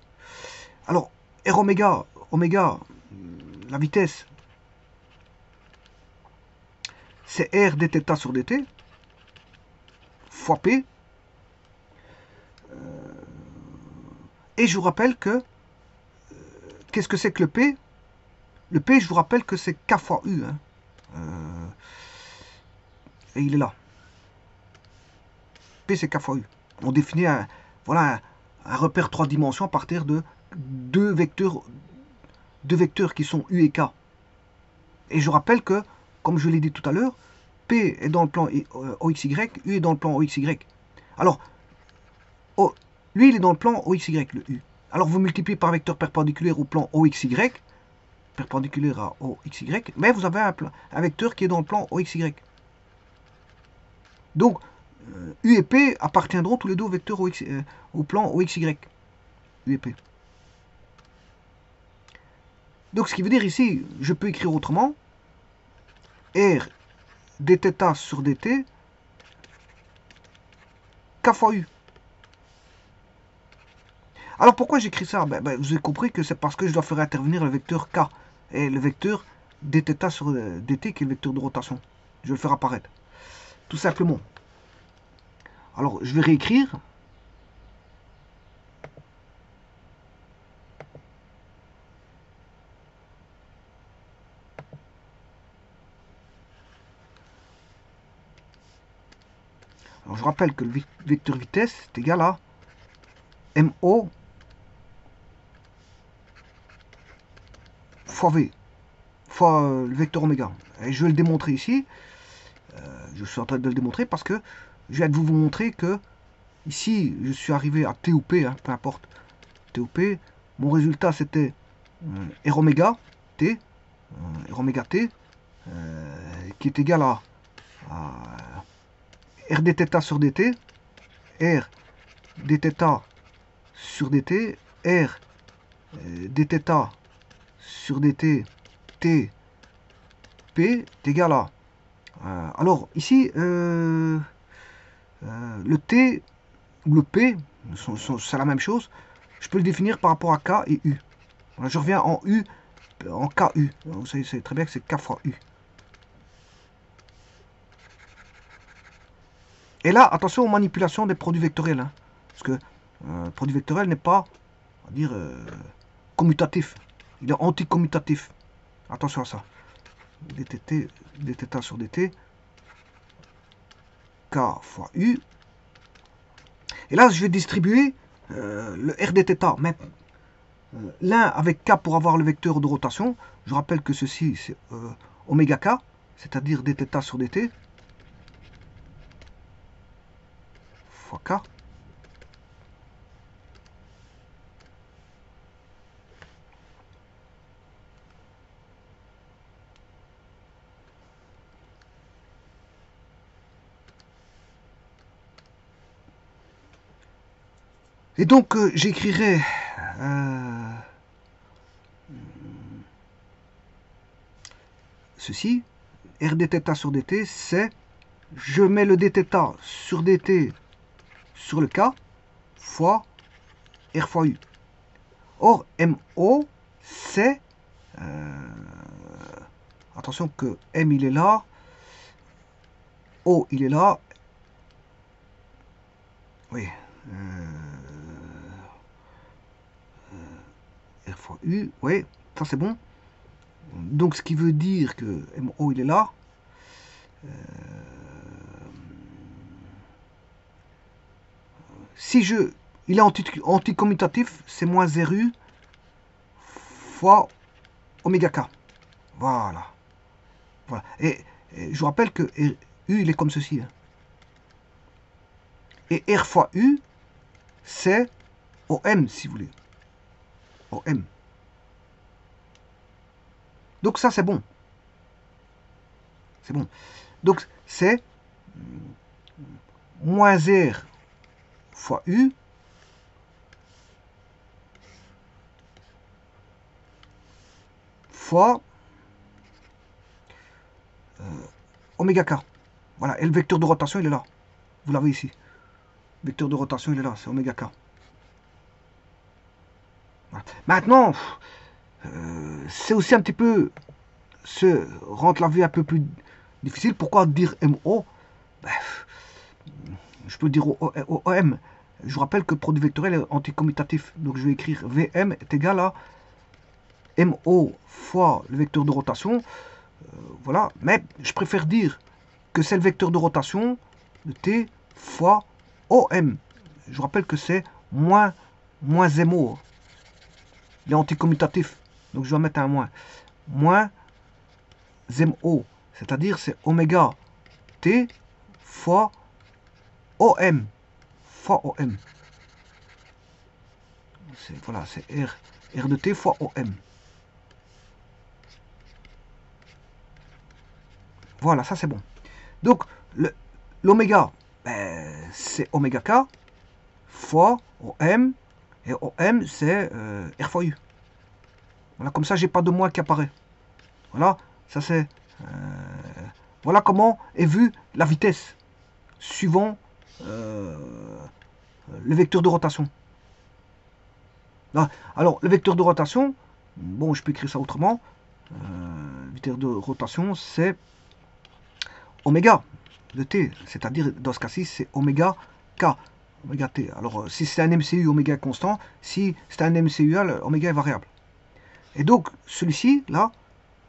Alors R oméga, la vitesse, c'est R dθ sur dt fois P. Et je vous rappelle que qu'est-ce que c'est que le P? Le P, je vous rappelle que c'est K fois U. Hein. Et il est là. P, c'est K fois U. On définit voilà, un repère 3 dimensions à partir de deux vecteurs qui sont U et K. Et je rappelle que, comme je l'ai dit tout à l'heure, P est dans le plan OXY, U est dans le plan OXY. Alors, lui, il est dans le plan OXY, le U. Alors, vous multipliez par vecteur perpendiculaire au plan OXY, perpendiculaire à OXY, mais vous avez un vecteur qui est dans le plan OXY. Donc, U et P appartiendront tous les deux au vecteur au plan OXY. U et P. Donc, ce qui veut dire ici, je peux écrire autrement, R dθ sur dt, K fois U. Alors pourquoi j'écris ça? Vous avez compris que c'est parce que je dois faire intervenir le vecteur K et le vecteur dθ sur dt qui est le vecteur de rotation. Je vais le faire apparaître. Tout simplement. Alors je vais réécrire. Alors je rappelle que le vecteur vitesse est égal à MO fois V, fois le vecteur oméga. Et je vais le démontrer ici. Je suis en train de le démontrer parce que je viens de vous montrer que ici, je suis arrivé à T ou P, hein, peu importe, T ou P. Mon résultat, c'était R oméga T, qui est égal à R dθ sur dt, R dθ sur dt, R dθ sur dt, T, P est égal à... alors, ici, le T ou le P, c'est la même chose. Je peux le définir par rapport à K et U. Voilà, je reviens en U, en KU. Vous savez très bien que c'est K fois U. Et là, attention aux manipulations des produits vectoriels. Hein, parce que le produit vectoriel n'est pas, on va dire, commutatif. Il est anticommutatif. Attention à ça. dtt, dθ sur dt, k fois u. Et là, je vais distribuer le r dθ. Mais l'un avec k pour avoir le vecteur de rotation. Je rappelle que ceci, c'est oméga k, c'est-à-dire dθ sur dt, fois k. Et donc, j'écrirai ceci, r dθ sur dt, c'est, je mets le dθ sur dt sur le k, fois r fois u. Or, MO, c'est, attention que M il est là, O il est là, oui, R fois U, oui, ça c'est bon. Donc ce qui veut dire que MO il est là. Si il est anticommutatif, c'est moins RU fois oméga k. Voilà. Voilà. Et je vous rappelle que U il est comme ceci. Hein. Et R fois U, c'est OM si vous voulez. OM. Donc ça c'est bon. C'est bon. Donc c'est moins R fois U fois oméga k. Voilà. Et le vecteur de rotation il est là. Vous l'avez ici. Le vecteur de rotation il est là. C'est oméga k. Voilà. Maintenant, c'est aussi un petit peu rendre la vie un peu plus difficile. Pourquoi dire MO? Ben, je peux dire OM. Je vous rappelle que le produit vectoriel est anticommutatif. Donc je vais écrire VM est égal à MO fois le vecteur de rotation. Voilà. Mais je préfère dire que c'est le vecteur de rotation de T fois OM. Je vous rappelle que c'est moins MO. Il est anticommutatif. Donc je dois mettre un moins. Moins MO. C'est-à-dire c'est oméga T fois OM. Fois OM. Voilà, c'est R de T fois OM. Voilà, ça c'est bon. Donc, l'oméga, ben, c'est oméga K fois OM. Et OM, c'est R fois U. Voilà, comme ça, j'ai pas de moins qui apparaît. Voilà, ça c'est... voilà comment est vue la vitesse suivant le vecteur de rotation. Alors, le vecteur de rotation, bon, je peux écrire ça autrement. Vecteur de rotation, c'est oméga de t, c'est-à-dire dans ce cas-ci, c'est oméga k, oméga t. Alors, si c'est un MCU, oméga est constant. Si c'est un MCU, oméga est variable. Et donc, celui-ci, là,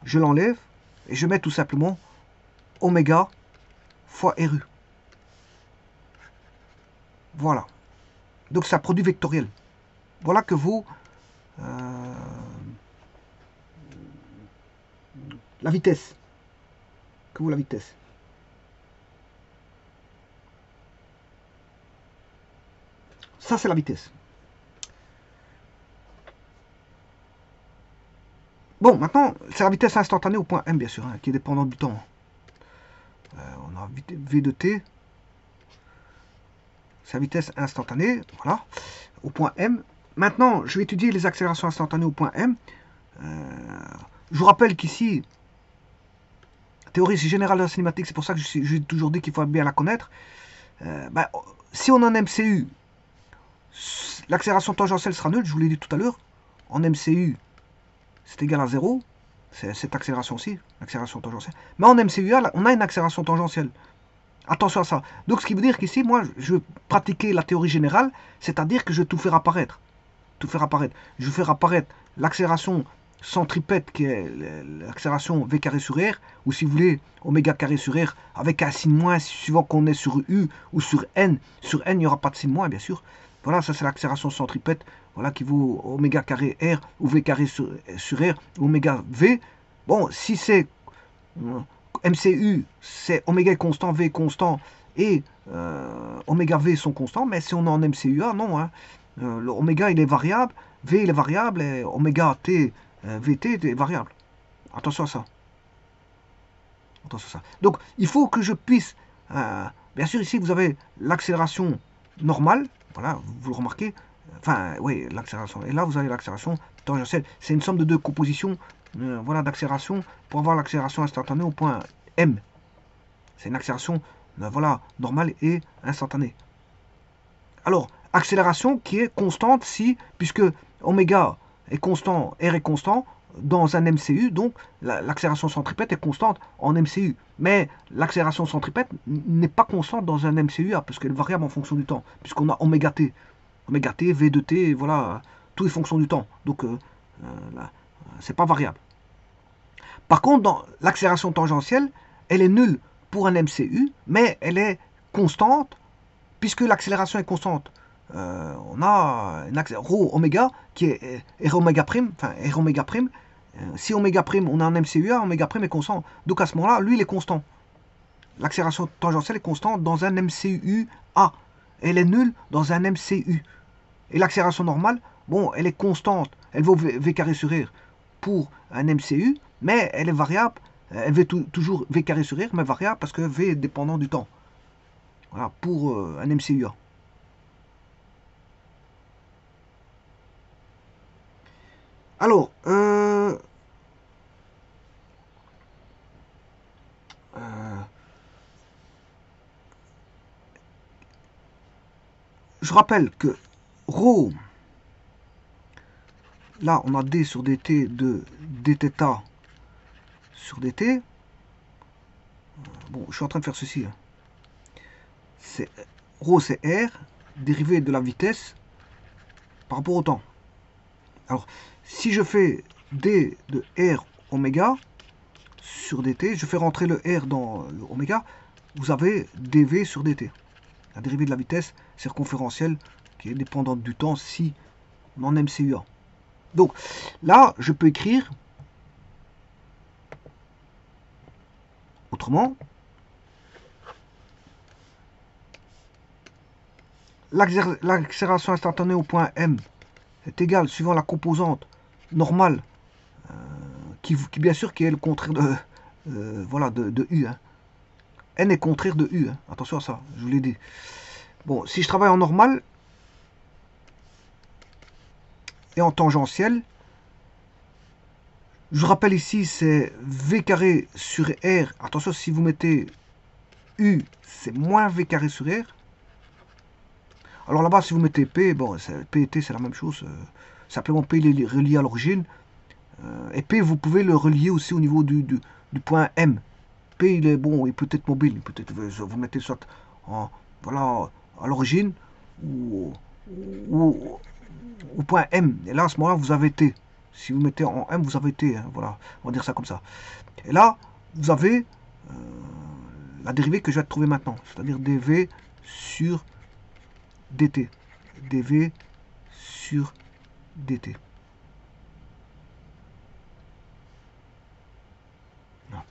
je l'enlève et je mets tout simplement oméga fois RU. Voilà. Donc, c'est un produit vectoriel. Voilà que vaut la vitesse. Que vaut la vitesse. Ça, c'est la vitesse. Bon, maintenant, c'est la vitesse instantanée au point M, bien sûr, hein, qui est dépendante du temps. On a V de t. C'est la vitesse instantanée, voilà, au point M. Maintenant, je vais étudier les accélérations instantanées au point M. Je vous rappelle qu'ici, théorie générale de la cinématique, c'est pour ça que j'ai toujours dit qu'il faut bien la connaître. Si on a un MCU, l'accélération tangentielle sera nulle, je vous l'ai dit tout à l'heure. En MCU, c'est égal à 0. C'est cette accélération-ci, l'accélération tangentielle. Mais en MCU, on a une accélération tangentielle. Attention à ça. Donc ce qui veut dire qu'ici, moi, je veux pratiquer la théorie générale, c'est-à-dire que je vais tout faire apparaître. Tout faire apparaître. Je vais faire apparaître l'accélération centripète, qui est l'accélération v carré sur r, ou si vous voulez, oméga carré sur r, avec un signe moins, suivant qu'on est sur u ou sur n. Sur n, il n'y aura pas de signe moins, bien sûr. Voilà, ça c'est l'accélération centripète, voilà, qui vaut oméga carré r, ou v carré sur r, ou oméga v. Bon, si c'est MCU, c'est oméga est constant, V est constant, et oméga V sont constants, mais si on est en MCUA, non. Hein. Le oméga il est variable, V il est variable, et oméga T, VT est variable. Attention à ça. Attention à ça. Donc, il faut que je puisse... bien sûr, ici, vous avez l'accélération normale, voilà, vous le remarquez, enfin, oui, l'accélération. Et là, vous avez l'accélération tangentielle. C'est une somme de deux compositions voilà, d'accélération pour avoir l'accélération instantanée au point M. C'est une accélération voilà, normale et instantanée. Alors, accélération qui est constante si, puisque oméga est constant, R est constant, dans un MCU, donc l'accélération centripète est constante en MCU. Mais l'accélération centripète n'est pas constante dans un MCUA, parce qu'elle est variable en fonction du temps, puisqu'on a oméga T. Oméga T, V de T, voilà, tout est fonction du temps. Donc, c'est pas variable. Par contre, dans l'accélération tangentielle, elle est nulle pour un MCU, mais elle est constante, puisque l'accélération est constante. On a une rho oméga qui est R oméga prime, enfin R oméga prime. Si oméga prime, on a un MCUA, oméga prime est constant. Donc à ce moment-là, lui, il est constant. L'accélération tangentielle est constante dans un MCUA. Elle est nulle dans un MCU. Et l'accélération normale, bon, elle est constante. Elle vaut V carré sur R pour un MCU, mais elle est variable. Elle vaut toujours V carré sur R, mais variable parce que V est dépendant du temps. Voilà, pour un MCUA. Alors, je rappelle que ρ, là on a d sur dt de dθ sur dt. Bon, je suis en train de faire ceci. Hein. C'est ρ, c'est r, dérivé de la vitesse par rapport au temps. Alors, si je fais d de r oméga sur dt, je fais rentrer le r dans le oméga, vous avez dv sur dt. La dérivée de la vitesse circonférentielle qui est dépendante du temps si en MCUA. Donc là, je peux écrire autrement. L'accélération instantanée au point M est égale, suivant la composante normale, qui bien sûr qui est le contraire de, voilà, de U. Hein. N est contraire de U. Hein. Attention à ça, je vous l'ai dit. Bon, si je travaille en normal et en tangentiel, je rappelle ici, c'est V carré sur R. Attention, si vous mettez U, c'est moins V carré sur R. Alors là-bas, si vous mettez P, bon, P et T, c'est la même chose. Simplement, P, il est relié à l'origine. Et P, vous pouvez le relier aussi au niveau du point M. P, il est bon, il peut être mobile. Peut-être vous mettez soit voilà, à l'origine ou au point M. Et là, à ce moment-là, vous avez T. Si vous mettez en M, vous avez T. Hein, voilà, on va dire ça comme ça. Et là, vous avez la dérivée que je vais trouver maintenant. C'est-à-dire dv sur dt. dv sur dt. Non.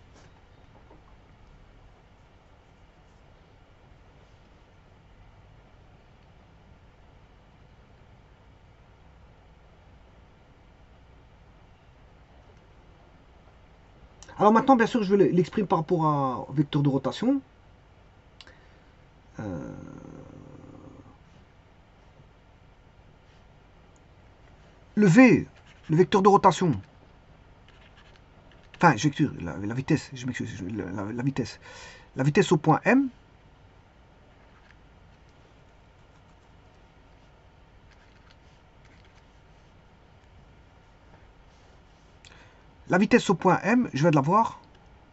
Alors maintenant, bien sûr, je vais l'exprimer par rapport à vecteur de rotation. Le V, le vecteur de rotation. Enfin, j'excuse, la vitesse, je m'excuse, la vitesse. La vitesse au point M. La vitesse au point M, je vais de la voir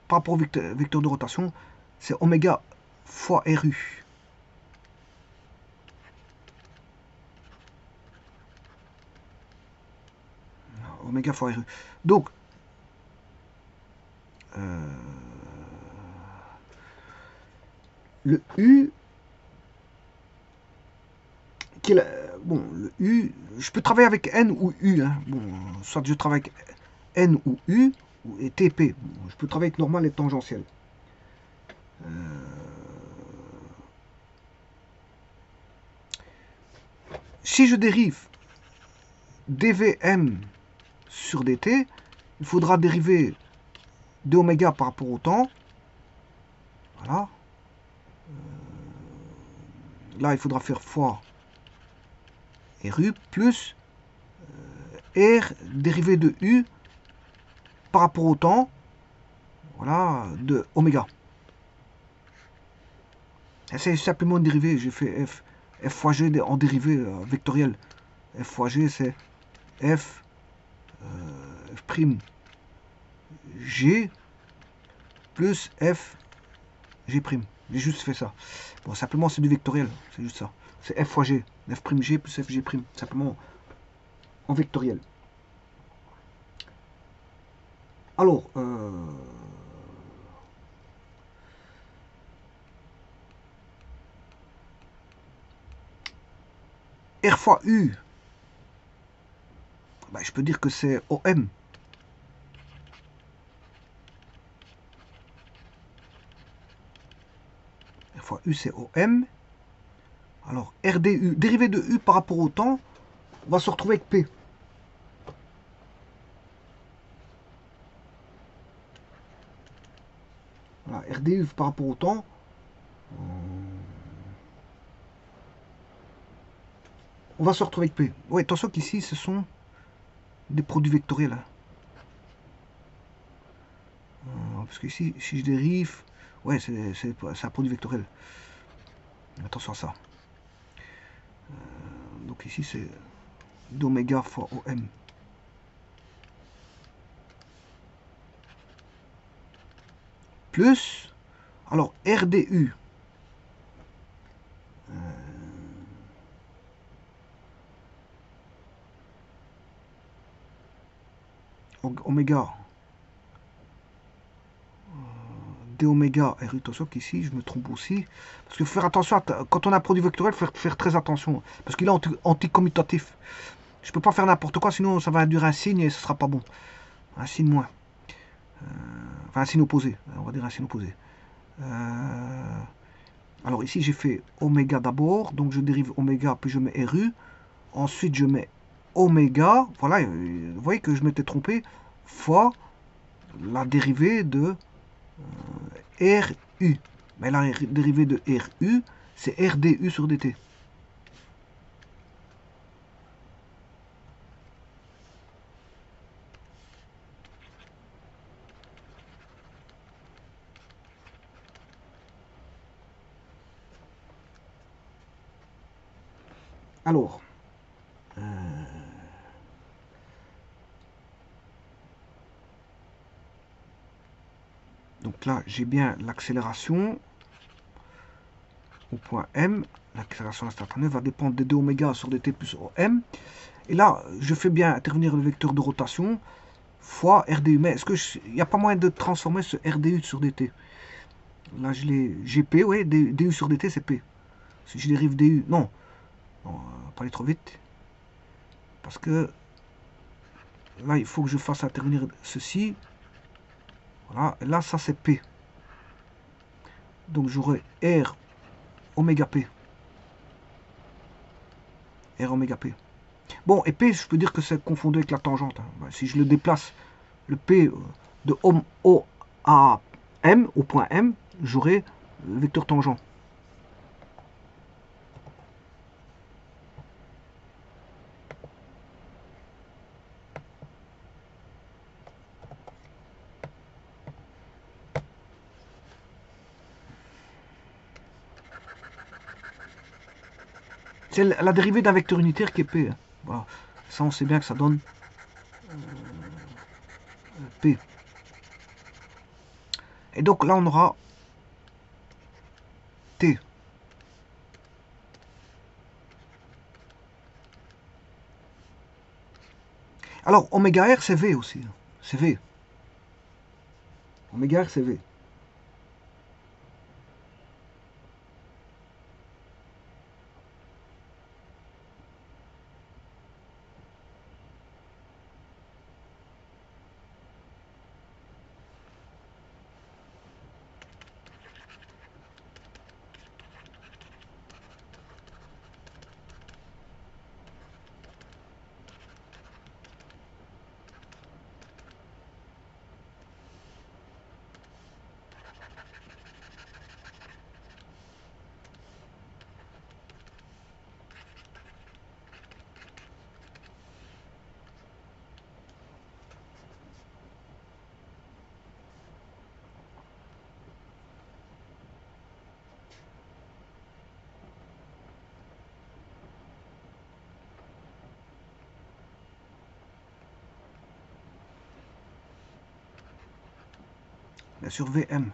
par rapport au vecteur de rotation, c'est oméga fois RU. Oméga fois RU. Donc, le U, qui est bon, le U, je peux travailler avec N ou U. Hein. Bon, soit je travaille avec N ou U, et TP. Bon, je peux travailler avec normal et tangentiel. Si je dérive dVm sur dt, il faudra dériver d'oméga par rapport au temps. Voilà. Là, il faudra faire fois RU plus R dérivé de U par rapport au temps. Voilà, de oméga. C'est simplement une dérivée. J'ai fait F. F fois G en dérivée vectorielle. F fois G, c'est F prime G plus F G prime. J'ai juste fait ça. Bon, simplement, c'est du vectoriel. C'est juste ça. C'est F fois G. F prime G plus F G prime. Simplement en vectoriel. Alors, R fois U, ben, je peux dire que c'est OM. R fois U, c'est OM. Alors, RDU, dérivé de U par rapport au temps, on va se retrouver avec P. Voilà, RDU par rapport au temps. On va se retrouver avec P. Oui, attention qu'ici, ce sont des produits vectoriels. Hein. Parce que ici, si je dérive, ouais, c'est un produit vectoriel. Attention à ça. Donc ici, c'est d'oméga fois OM. Plus, alors RDU. Oméga d oméga RU, attention qu'ici je me trompe aussi parce qu'il faut faire attention quand on a un produit vectoriel, il faut faire très attention parce qu'il est anticommutatif. Je peux pas faire n'importe quoi, sinon ça va induire un signe et ce sera pas bon, un signe moins, enfin un signe opposé, on va dire un signe opposé. Alors ici j'ai fait oméga d'abord, donc je dérive oméga puis je mets RU, ensuite je mets oméga, voilà, vous voyez que je m'étais trompé, fois la dérivée de RU. Mais la dérivée de RU, c'est RDU sur dt. Alors, donc là, j'ai bien l'accélération au point M. L'accélération instantanée va dépendre de 2 oméga sur dt plus OM. Et là, je fais bien intervenir le vecteur de rotation fois RDU. Mais est-ce qu'il n'y a pas moyen de transformer ce RDU sur dt? Là, je l'ai GP, oui, DU sur dt, c'est P. Si je dérive DU, non, pas aller trop vite. Parce que là, il faut que je fasse intervenir ceci. Voilà, et là, ça c'est P. Donc j'aurai R oméga P. R oméga P. Bon, et P, je peux dire que c'est confondu avec la tangente. Hein. Si je le déplace, le P de O à M, au point M, j'aurai le vecteur tangent. C'est la dérivée d'un vecteur unitaire qui est P. Hein. Voilà. Ça, on sait bien que ça donne P. Et donc là, on aura Alors, oméga R, c'est V aussi. C'est V. Oméga R, c'est V. Bien sûr, VM.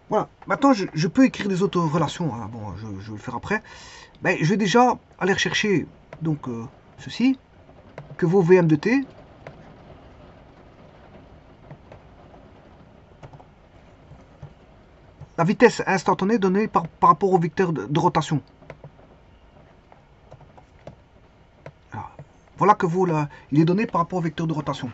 Voilà. Maintenant, je peux écrire des autres relations. Hein. Bon, je vais le faire après. Ben, je vais déjà aller rechercher donc ceci, que vaut VM de t. La vitesse instantanée donnée par rapport au vecteur de rotation. Voilà que vaut la... Il est donné par rapport au vecteur de rotation.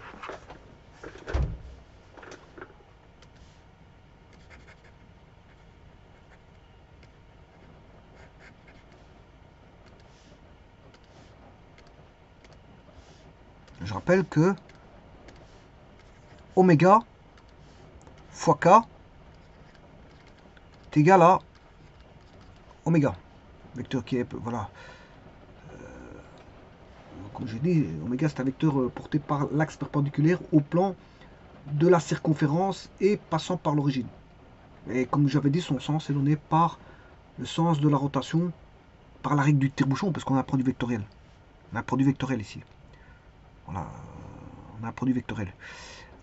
Je rappelle que oméga fois k est égal à oméga. Vecteur qui est... Voilà. Comme je dis, oméga c'est un vecteur porté par l'axe perpendiculaire au plan de la circonférence et passant par l'origine. Et comme j'avais dit, son sens est donné par le sens de la rotation, par la règle du tire-bouchon, parce qu'on a un produit vectoriel. On a un produit vectoriel ici. Voilà, on a un produit vectoriel.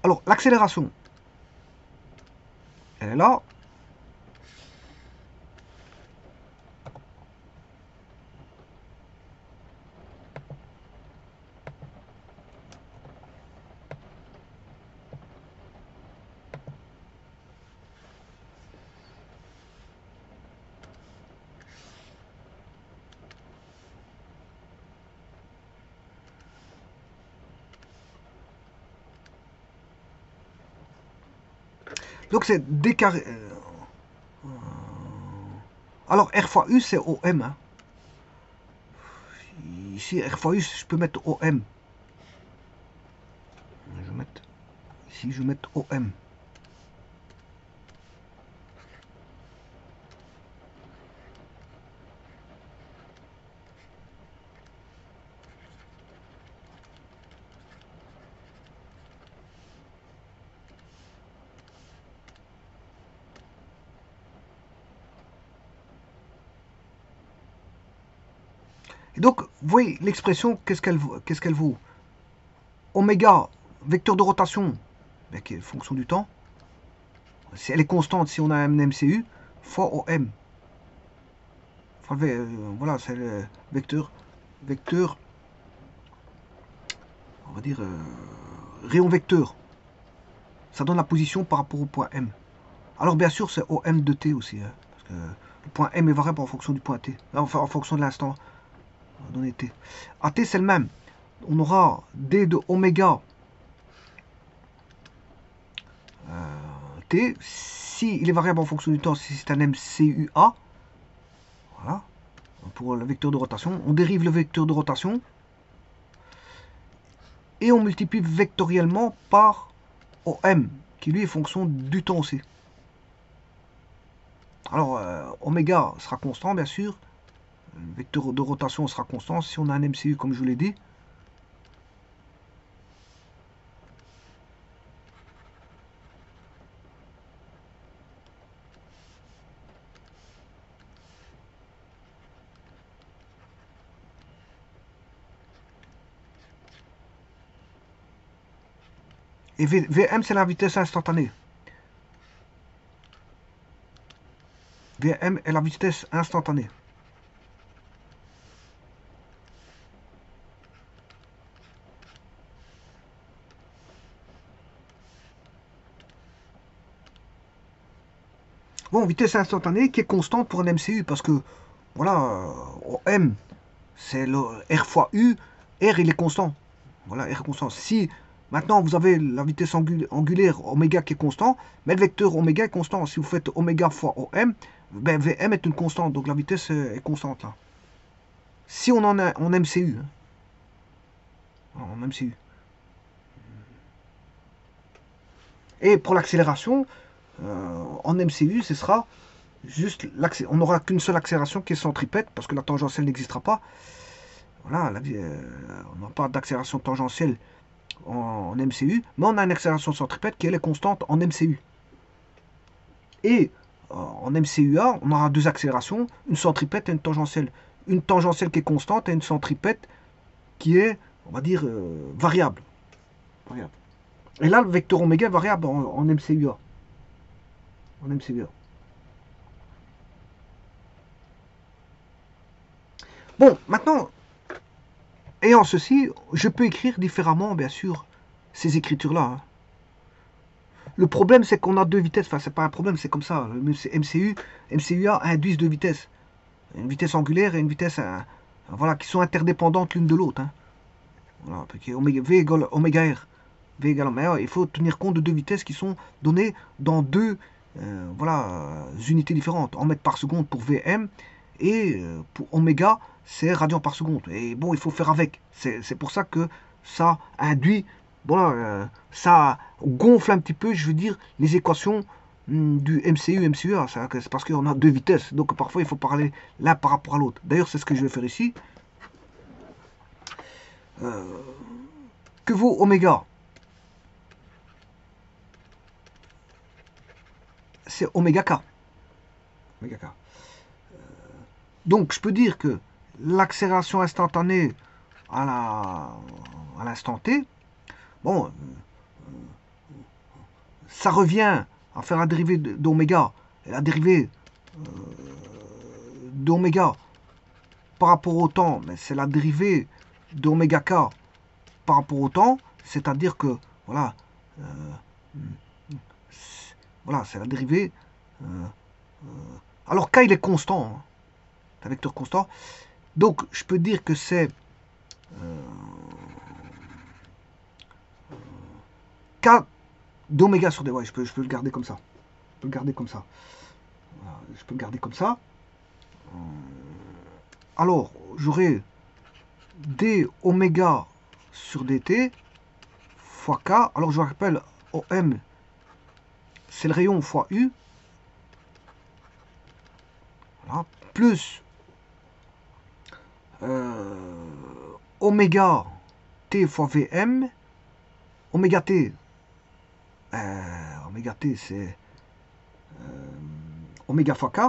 Alors, l'accélération, elle est là. Donc, c'est d carré. Alors, R fois U, c'est OM. Hein. Ici, R fois U, je peux mettre OM. Je vais mettre, ici, je vais mettre OM. Et donc, vous voyez l'expression, qu'est-ce qu'elle vaut? Oméga, vecteur de rotation, ben, qui est fonction du temps. Si elle est constante, si on a un MCU, fois OM. Enfin, voilà, c'est le vecteur, on va dire, rayon vecteur. Ça donne la position par rapport au point M. Alors, bien sûr, c'est OM de T aussi. Hein, parce que le point M est variable en fonction du point T. Enfin, en fonction de l'instant donné T. À T, c'est le même. On aura D de oméga T. Si il est variable en fonction du temps, si c'est un MCUA, voilà, pour le vecteur de rotation, on dérive le vecteur de rotation et on multiplie vectoriellement par OM, qui lui est fonction du temps aussi. Alors, oméga sera constant, bien sûr. Le vecteur de rotation sera constant si on a un MCU, comme je vous l'ai dit. Et Vm, c'est la vitesse instantanée. Vm est la vitesse instantanée. Bon, vitesse instantanée qui est constante pour un MCU parce que, voilà, M, c'est le R fois U, R il est constant. Voilà, R est constant. Si maintenant vous avez la vitesse angulaire oméga qui est constant, mais le vecteur oméga est constant. Si vous faites oméga fois OM, ben Vm est une constante, donc la vitesse est constante là. Si on en a en MCU, hein, en MCU. Et pour l'accélération, en MCU, ce sera juste on n'aura qu'une seule accélération qui est centripète parce que la tangentielle n'existera pas. Voilà, on n'a pas d'accélération tangentielle en MCU, mais on a une accélération centripète qui elle est constante en MCU. Et en MCUA, on aura deux accélérations, une centripète et une tangentielle. Une tangentielle qui est constante et une centripète qui est, on va dire, variable. Et là, le vecteur oméga est variable en MCUA. En MCUA. Bon, maintenant, ayant ceci, je peux écrire différemment, bien sûr, ces écritures-là. Hein. Le problème, c'est qu'on a deux vitesses. Enfin, c'est pas un problème, c'est comme ça. MCUA induisent deux vitesses. Une vitesse angulaire et une vitesse voilà, qui sont interdépendantes l'une de l'autre. Hein. Voilà, V égale oméga R. V égale oméga R. Il faut tenir compte de deux vitesses qui sont données dans deux voilà, unités différentes. En mètres par seconde pour Vm et pour oméga, c'est radian par seconde. Et bon, il faut faire avec. C'est pour ça que ça induit, voilà, ça gonfle un petit peu, je veux dire, les équations du MCU, MCUA. C'est parce qu'on a deux vitesses. Donc parfois, il faut parler l'un par rapport à l'autre. D'ailleurs, c'est ce que je vais faire ici. Que vaut oméga? C'est oméga k. Oméga k. Donc, je peux dire que l'accélération instantanée à l'instant t, bon, ça revient à faire la dérivée d'oméga. Et la dérivée d'oméga par rapport au temps, mais c'est la dérivée d'oméga k par rapport au temps, c'est-à-dire que, voilà, voilà, c'est la dérivée. Alors k il est constant, hein, un vecteur constant. Donc je peux dire que c'est k d'oméga sur d. Ouais, je peux le garder comme ça. Je peux le garder comme ça. Voilà, je peux le garder comme ça. Alors j'aurai d oméga sur dt fois k. Alors je rappelle, OM c'est le rayon fois U. Voilà, plus oméga t fois Vm. Oméga t, c'est oméga fois k.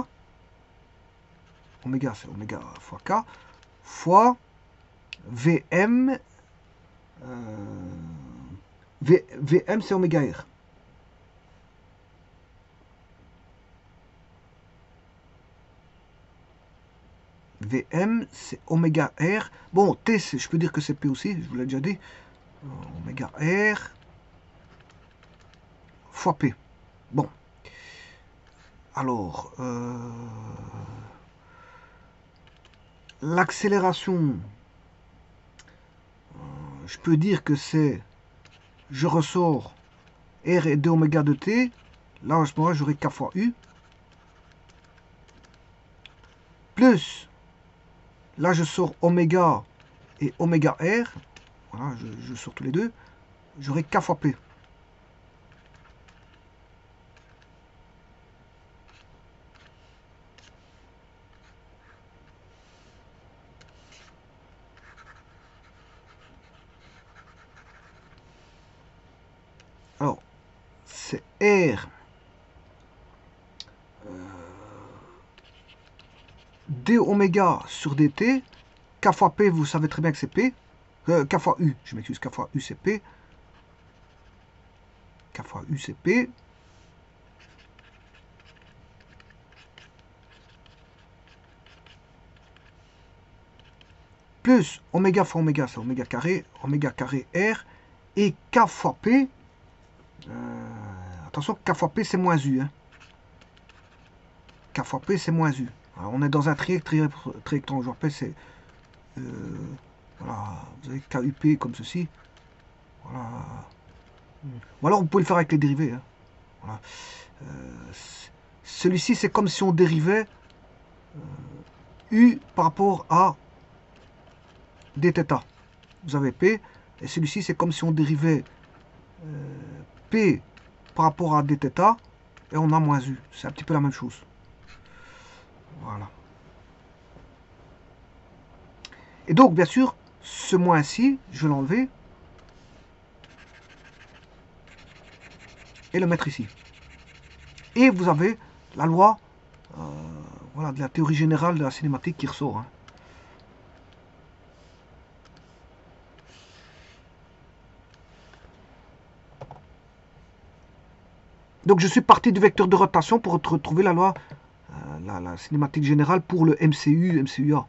Oméga c'est oméga fois k fois Vm. Vm c'est oméga R. Vm c'est oméga R. Bon, T je peux dire que c'est P aussi, je vous l'ai déjà dit. Oméga R fois P. Bon. Alors, l'accélération, je peux dire que c'est, je ressors R et 2 oméga de T. Là, à ce moment-là, j'aurai K fois U. Plus, là, je sors oméga et oméga R. Voilà, je sors tous les deux. J'aurai K fois P. Alors, c'est R d oméga sur dt. K fois P, vous savez très bien que c'est P. K fois U, je m'excuse, K fois U c'est P. K fois U, c'est P. Plus oméga fois oméga, c'est oméga carré R. Et K fois P. Attention, K fois P, c'est moins U. Hein. K fois P, c'est moins U. Alors, on est dans un triangle, rectangle. P, c'est... voilà, vous avez KUP comme ceci. Voilà. Ou alors, vous pouvez le faire avec les dérivés. Hein. Voilà. Celui-ci, c'est comme si on dérivait U par rapport à dθ. Vous avez P. Et celui-ci, c'est comme si on dérivait P par rapport à dθ. Et on a moins U. C'est un petit peu la même chose. Voilà. Et donc, bien sûr, ce moins-ci, je vais l'enlever. Et le mettre ici. Et vous avez la loi voilà, de la théorie générale de la cinématique qui ressort. Hein. Donc je suis parti du vecteur de rotation pour retrouver la loi, la cinématique générale pour le MCU, MCUA.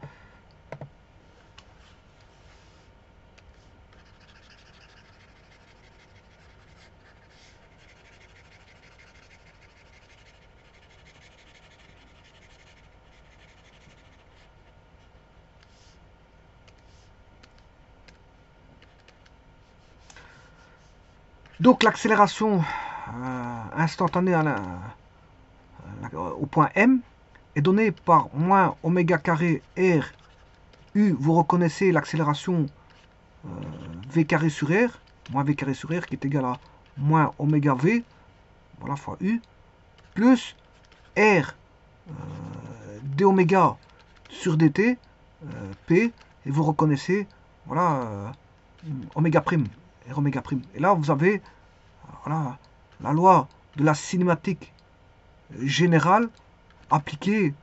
Donc l'accélération instantanée au point M est donnée par moins oméga carré R U. Vous reconnaissez l'accélération V carré sur R, moins V carré sur R qui est égal à moins oméga V, voilà, fois U, plus R d oméga sur dt, P, et vous reconnaissez, voilà, oméga prime, R oméga prime. Et là, vous avez, voilà, la loi de la cinématique générale appliquée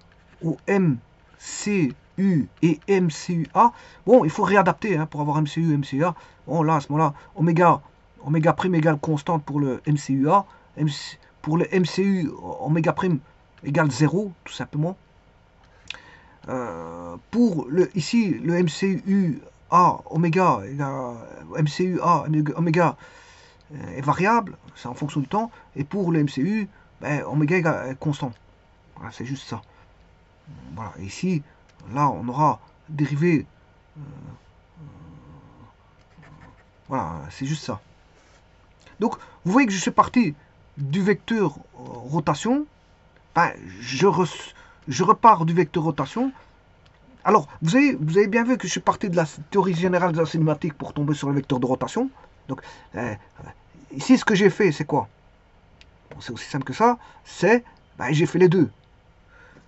au MCU et MCUA. Bon, il faut réadapter hein, pour avoir MCU, MCUA. Bon, là, à ce moment-là, oméga prime égale constante pour le MCUA. Pour le MCU, oméga prime égale 0, tout simplement. Pour ici, le MCUA, oméga, MCUA, oméga est variable, c'est en fonction du temps. Et pour le MCU, ben, oméga est constant. Voilà, c'est juste ça. Voilà, et ici, là, on aura dérivé. Voilà, c'est juste ça. Donc, vous voyez que je suis parti du vecteur rotation. Ben, je repars du vecteur rotation. Alors, vous avez bien vu que je suis parti de la théorie générale de la cinématique pour tomber sur le vecteur de rotation. Donc, ici, ce que j'ai fait, c'est quoi? Bon, c'est aussi simple que ça. C'est, ben, j'ai fait les deux.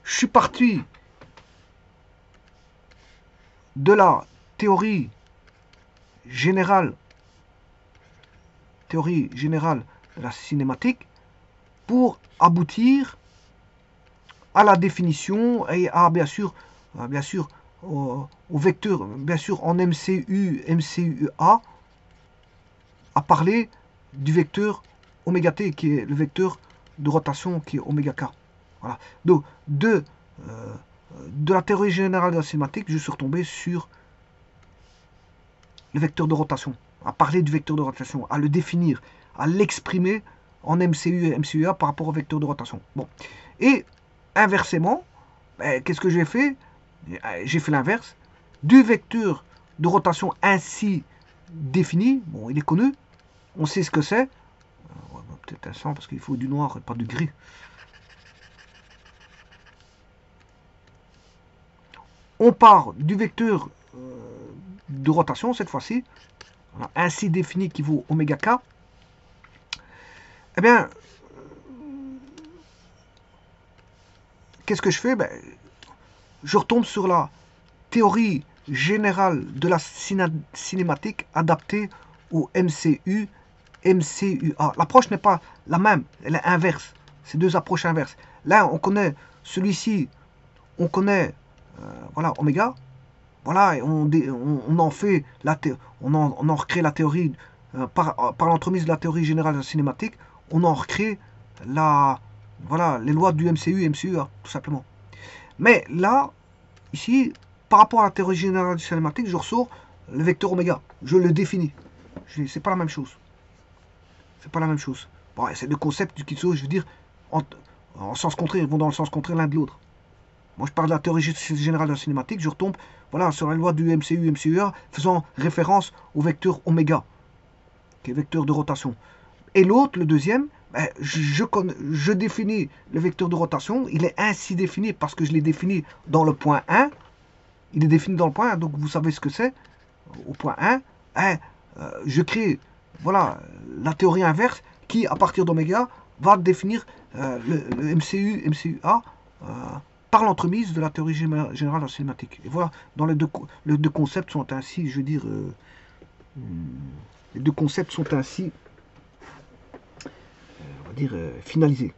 Je suis parti de la théorie générale de la cinématique pour aboutir à la définition et à bien sûr au vecteur, bien sûr en MCU, MCUA, à parler du vecteur oméga t qui est le vecteur de rotation qui est oméga k. Voilà. Donc de la théorie générale de la cinématique, je suis retombé sur le vecteur de rotation, à parler du vecteur de rotation, à le définir, à l'exprimer en MCU et MCUA par rapport au vecteur de rotation. Bon. Et inversement, ben, qu'est-ce que j'ai fait? J'ai fait l'inverse. Du vecteur de rotation ainsi défini, bon, il est connu, on sait ce que c'est. Peut-être un sang parce qu'il faut du noir et pas du gris. On part du vecteur de rotation cette fois-ci, ainsi défini qui vaut oméga k. Eh bien, qu'est-ce que je fais? Ben, je retombe sur la théorie générale de la cinématique adaptée au MCU, MCUA. L'approche n'est pas la même, elle est inverse. C'est deux approches inverses. Là, on connaît celui-ci, on connaît voilà, oméga. Voilà, et on en fait on en recrée la théorie par l'entremise de la théorie générale de la cinématique. on en recrée voilà, les lois du MCU et MCUA, tout simplement. Mais là, ici, par rapport à la théorie générale du cinématique, je ressors le vecteur oméga. Je le définis. C'est pas la même chose. C'est pas la même chose. Bon, c'est deux concepts qui sont, je veux dire, en sens contraire, ils vont dans le sens contraire l'un de l'autre. Moi, je parle de la théorie générale de la cinématique, je retombe voilà, sur la loi du MCU, MCUA, faisant référence au vecteur oméga, qui est vecteur de rotation. Et l'autre, le deuxième, ben, je définis le vecteur de rotation, il est ainsi défini parce que je l'ai défini dans le point 1, il est défini dans le point 1, donc vous savez ce que c'est, au point 1, hein, je crée voilà, la théorie inverse qui, à partir d'oméga, va définir le MCU, MCUA par l'entremise de la théorie générale de la cinématique. Et voilà, dans les deux concepts sont ainsi, je veux dire, les deux concepts sont ainsi, on va dire, finalisés.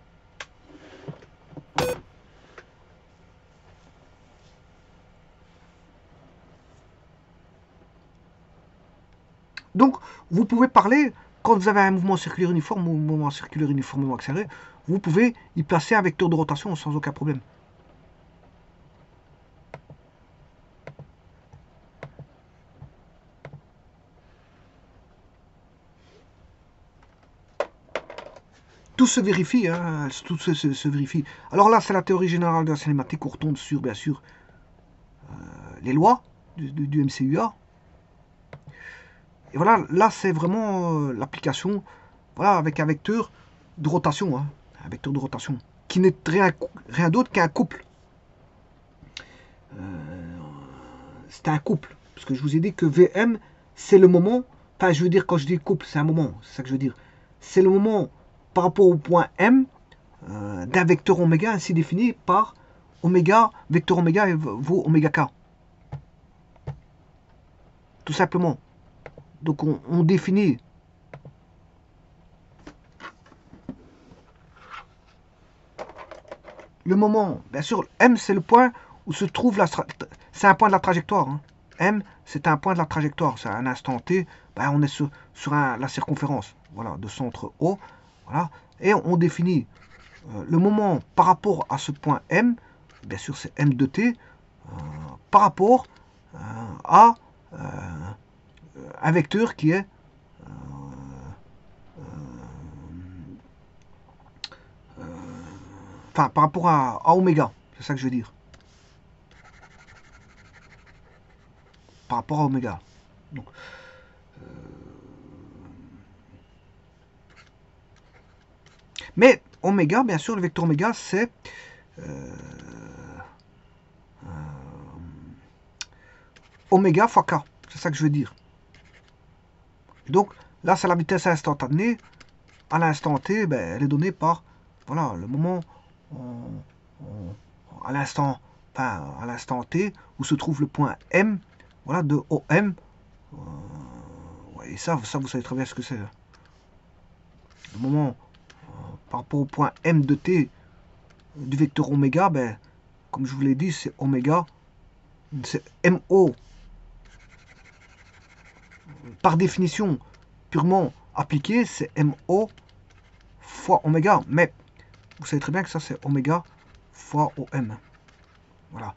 Donc, vous pouvez parler, quand vous avez un mouvement circulaire uniforme ou un mouvement circulaire uniformément accéléré, vous pouvez y placer un vecteur de rotation sans aucun problème. Tout se vérifie, hein, tout se vérifie. Alors là, c'est la théorie générale de la cinématique, on retombe sur, bien sûr, les lois du MCUA. Et voilà, là, c'est vraiment l'application, voilà, avec un vecteur de rotation, hein, un vecteur de rotation, qui n'est rien d'autre qu'un couple. C'est un couple, parce que je vous ai dit que VM, c'est le moment, enfin, je veux dire, quand je dis couple, c'est un moment, c'est ça que je veux dire. C'est le moment par rapport au point M d'un vecteur oméga ainsi défini par oméga, vecteur oméga vaut oméga k. Tout simplement. Donc on définit le moment. Bien sûr, M c'est le point où se trouve c'est un point de la trajectoire. Hein. M c'est un point de la trajectoire. C'est un instant T. Ben, on est sur la circonférence. Voilà, de centre O. Voilà. Et on définit le moment par rapport à ce point M. Bien sûr, c'est M de T. Par rapport à un vecteur qui est enfin par rapport à oméga, c'est ça que je veux dire. Par rapport à oméga. Donc, mais oméga, bien sûr, le vecteur oméga, c'est oméga fois k. C'est ça que je veux dire. Donc là, c'est la vitesse instantanée. À l'instant t, ben, elle est donnée par voilà, le moment à l'instant t où se trouve le point M, voilà, de OM. Et ça, vous savez très bien ce que c'est. Le moment par rapport au point M de t du vecteur oméga, ben, comme je vous l'ai dit, c'est oméga, c'est MO. Par définition purement appliquée, c'est MO fois oméga. Mais vous savez très bien que ça, c'est oméga fois OM. Voilà.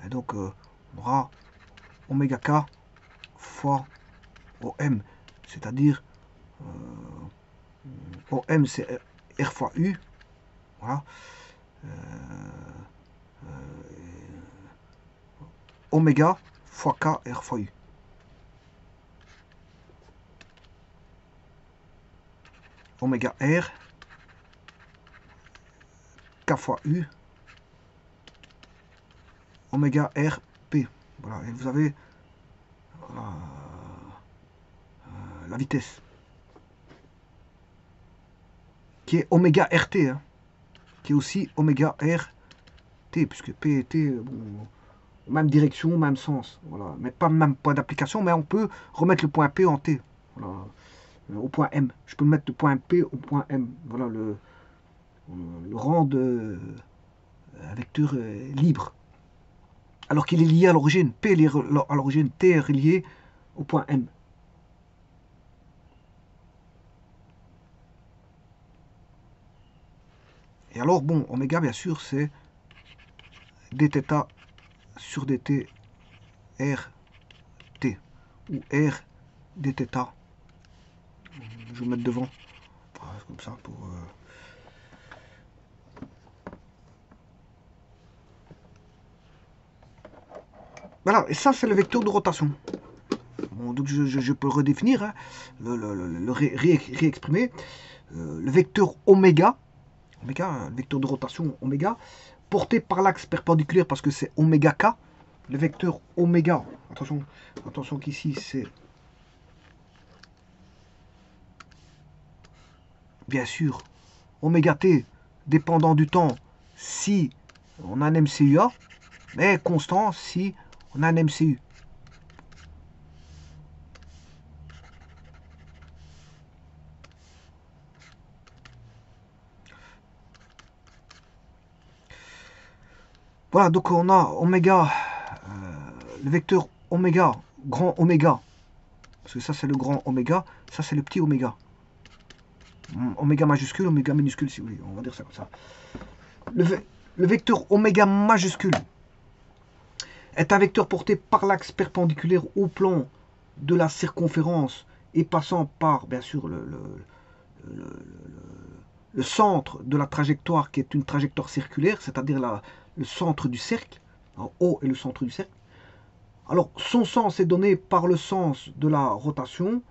Et donc, on aura oméga k fois OM. C'est-à-dire, OM, c'est R fois U. Voilà. Oméga fois K R fois U. Oméga R K fois U. Oméga R P. Voilà. Et vous avez la vitesse qui est oméga RT, hein, qui est aussi oméga RT, puisque P et T, bon, même direction, même sens, voilà, mais pas le même point d'application, mais on peut remettre le point P en T, voilà, au point M. Je peux mettre le point P au point M, voilà le rang de un vecteur libre, alors qu'il est lié à l'origine. P est lié à l'origine, T est relié au point M. Et alors, bon, oméga, bien sûr, c'est dθ sur dt r t, ou r dθ. Je vais mettre devant, comme ça, pour... Voilà, et ça, c'est le vecteur de rotation. Bon, donc je peux le redéfinir, hein, le réexprimer. Le vecteur oméga, le vecteur de rotation oméga, porté par l'axe perpendiculaire parce que c'est oméga k. Le vecteur oméga, attention qu'ici c'est bien sûr oméga t dépendant du temps si on a un MCUA, mais constant si on a un MCU. Voilà, donc on a oméga, le vecteur oméga, grand oméga, parce que ça c'est le grand oméga, ça c'est le petit oméga. Oméga majuscule, oméga minuscule, si vous voulez, on va dire ça comme ça. Le vecteur oméga majuscule est un vecteur porté par l'axe perpendiculaire au plan de la circonférence et passant par, bien sûr, le centre de la trajectoire qui est une trajectoire circulaire, c'est-à-dire le centre du cercle. En O est le centre du cercle. Alors, son sens est donné par le sens de la rotation,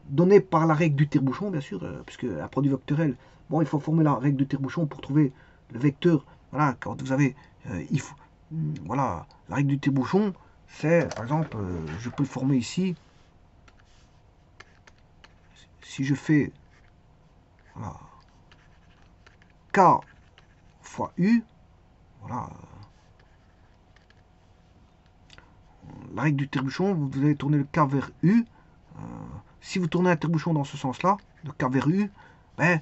donné par la règle du tire-bouchon, bien sûr, puisque un produit vectoriel, bon, il faut former la règle du tire-bouchon pour trouver le vecteur. Voilà, quand vous avez, voilà, la règle du tire-bouchon, c'est, par exemple, je peux le former ici. Si je fais, voilà, K fois U, voilà, la règle du tire-bouchon, vous allez tourner le K vers U. Si vous tournez un tire-bouchon dans ce sens-là, de K vers U, ben,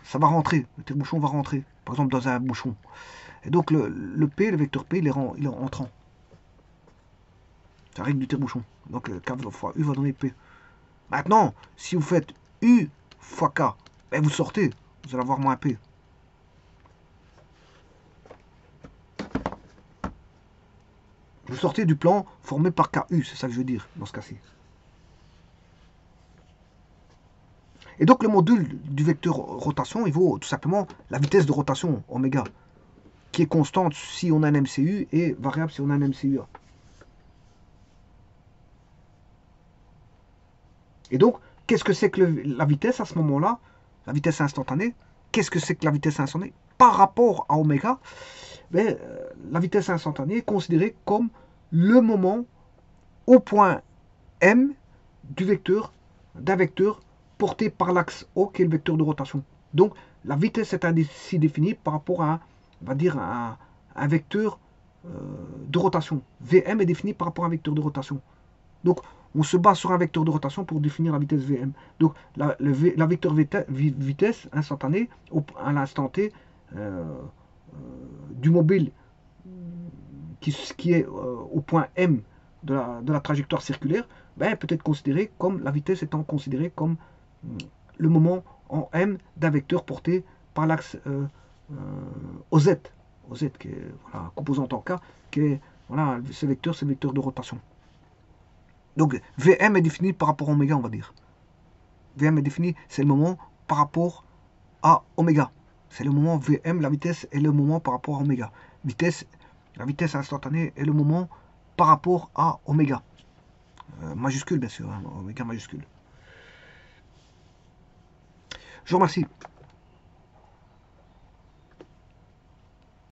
ça va rentrer, le tire-bouchon va rentrer, par exemple dans un bouchon. Et donc le P, le vecteur P, il est entrant. C'est la règle du tire-bouchon. Donc K fois U va donner P. Maintenant, si vous faites U fois K, ben vous sortez, vous allez avoir moins P. Vous sortez du plan formé par KU, c'est ça que je veux dire dans ce cas-ci. Et donc le module du vecteur rotation, il vaut tout simplement la vitesse de rotation, oméga, qui est constante si on a un MCU et variable si on a un MCUA. Et donc, qu'est-ce que c'est que la vitesse à ce moment-là? La vitesse instantanée. Qu'est-ce que c'est que la vitesse instantanée? Par rapport à oméga, ben, la vitesse instantanée est considérée comme le moment au point M d'un vecteur porté par l'axe O qui est le vecteur de rotation. Donc la vitesse est ainsi définie par rapport à, on va dire, un vecteur de rotation. Vm est défini par rapport à un vecteur de rotation. Donc on se base sur un vecteur de rotation pour définir la vitesse Vm. Donc la vecteur vitesse instantanée à l'instant t du mobile qui est au point M de la trajectoire circulaire, ben, peut être considérée comme la vitesse étant considérée comme le moment en M d'un vecteur porté par l'axe OZ, qui est voilà, composante en K, qui est voilà, ce vecteur, c'est le vecteur de rotation. Donc Vm est défini par rapport à oméga, on va dire. Vm est défini, c'est le moment par rapport à oméga. C'est le moment Vm, la vitesse est le moment par rapport à oméga. La vitesse instantanée est le moment par rapport à oméga. Majuscule, bien sûr, hein, oméga majuscule. Je vous remercie.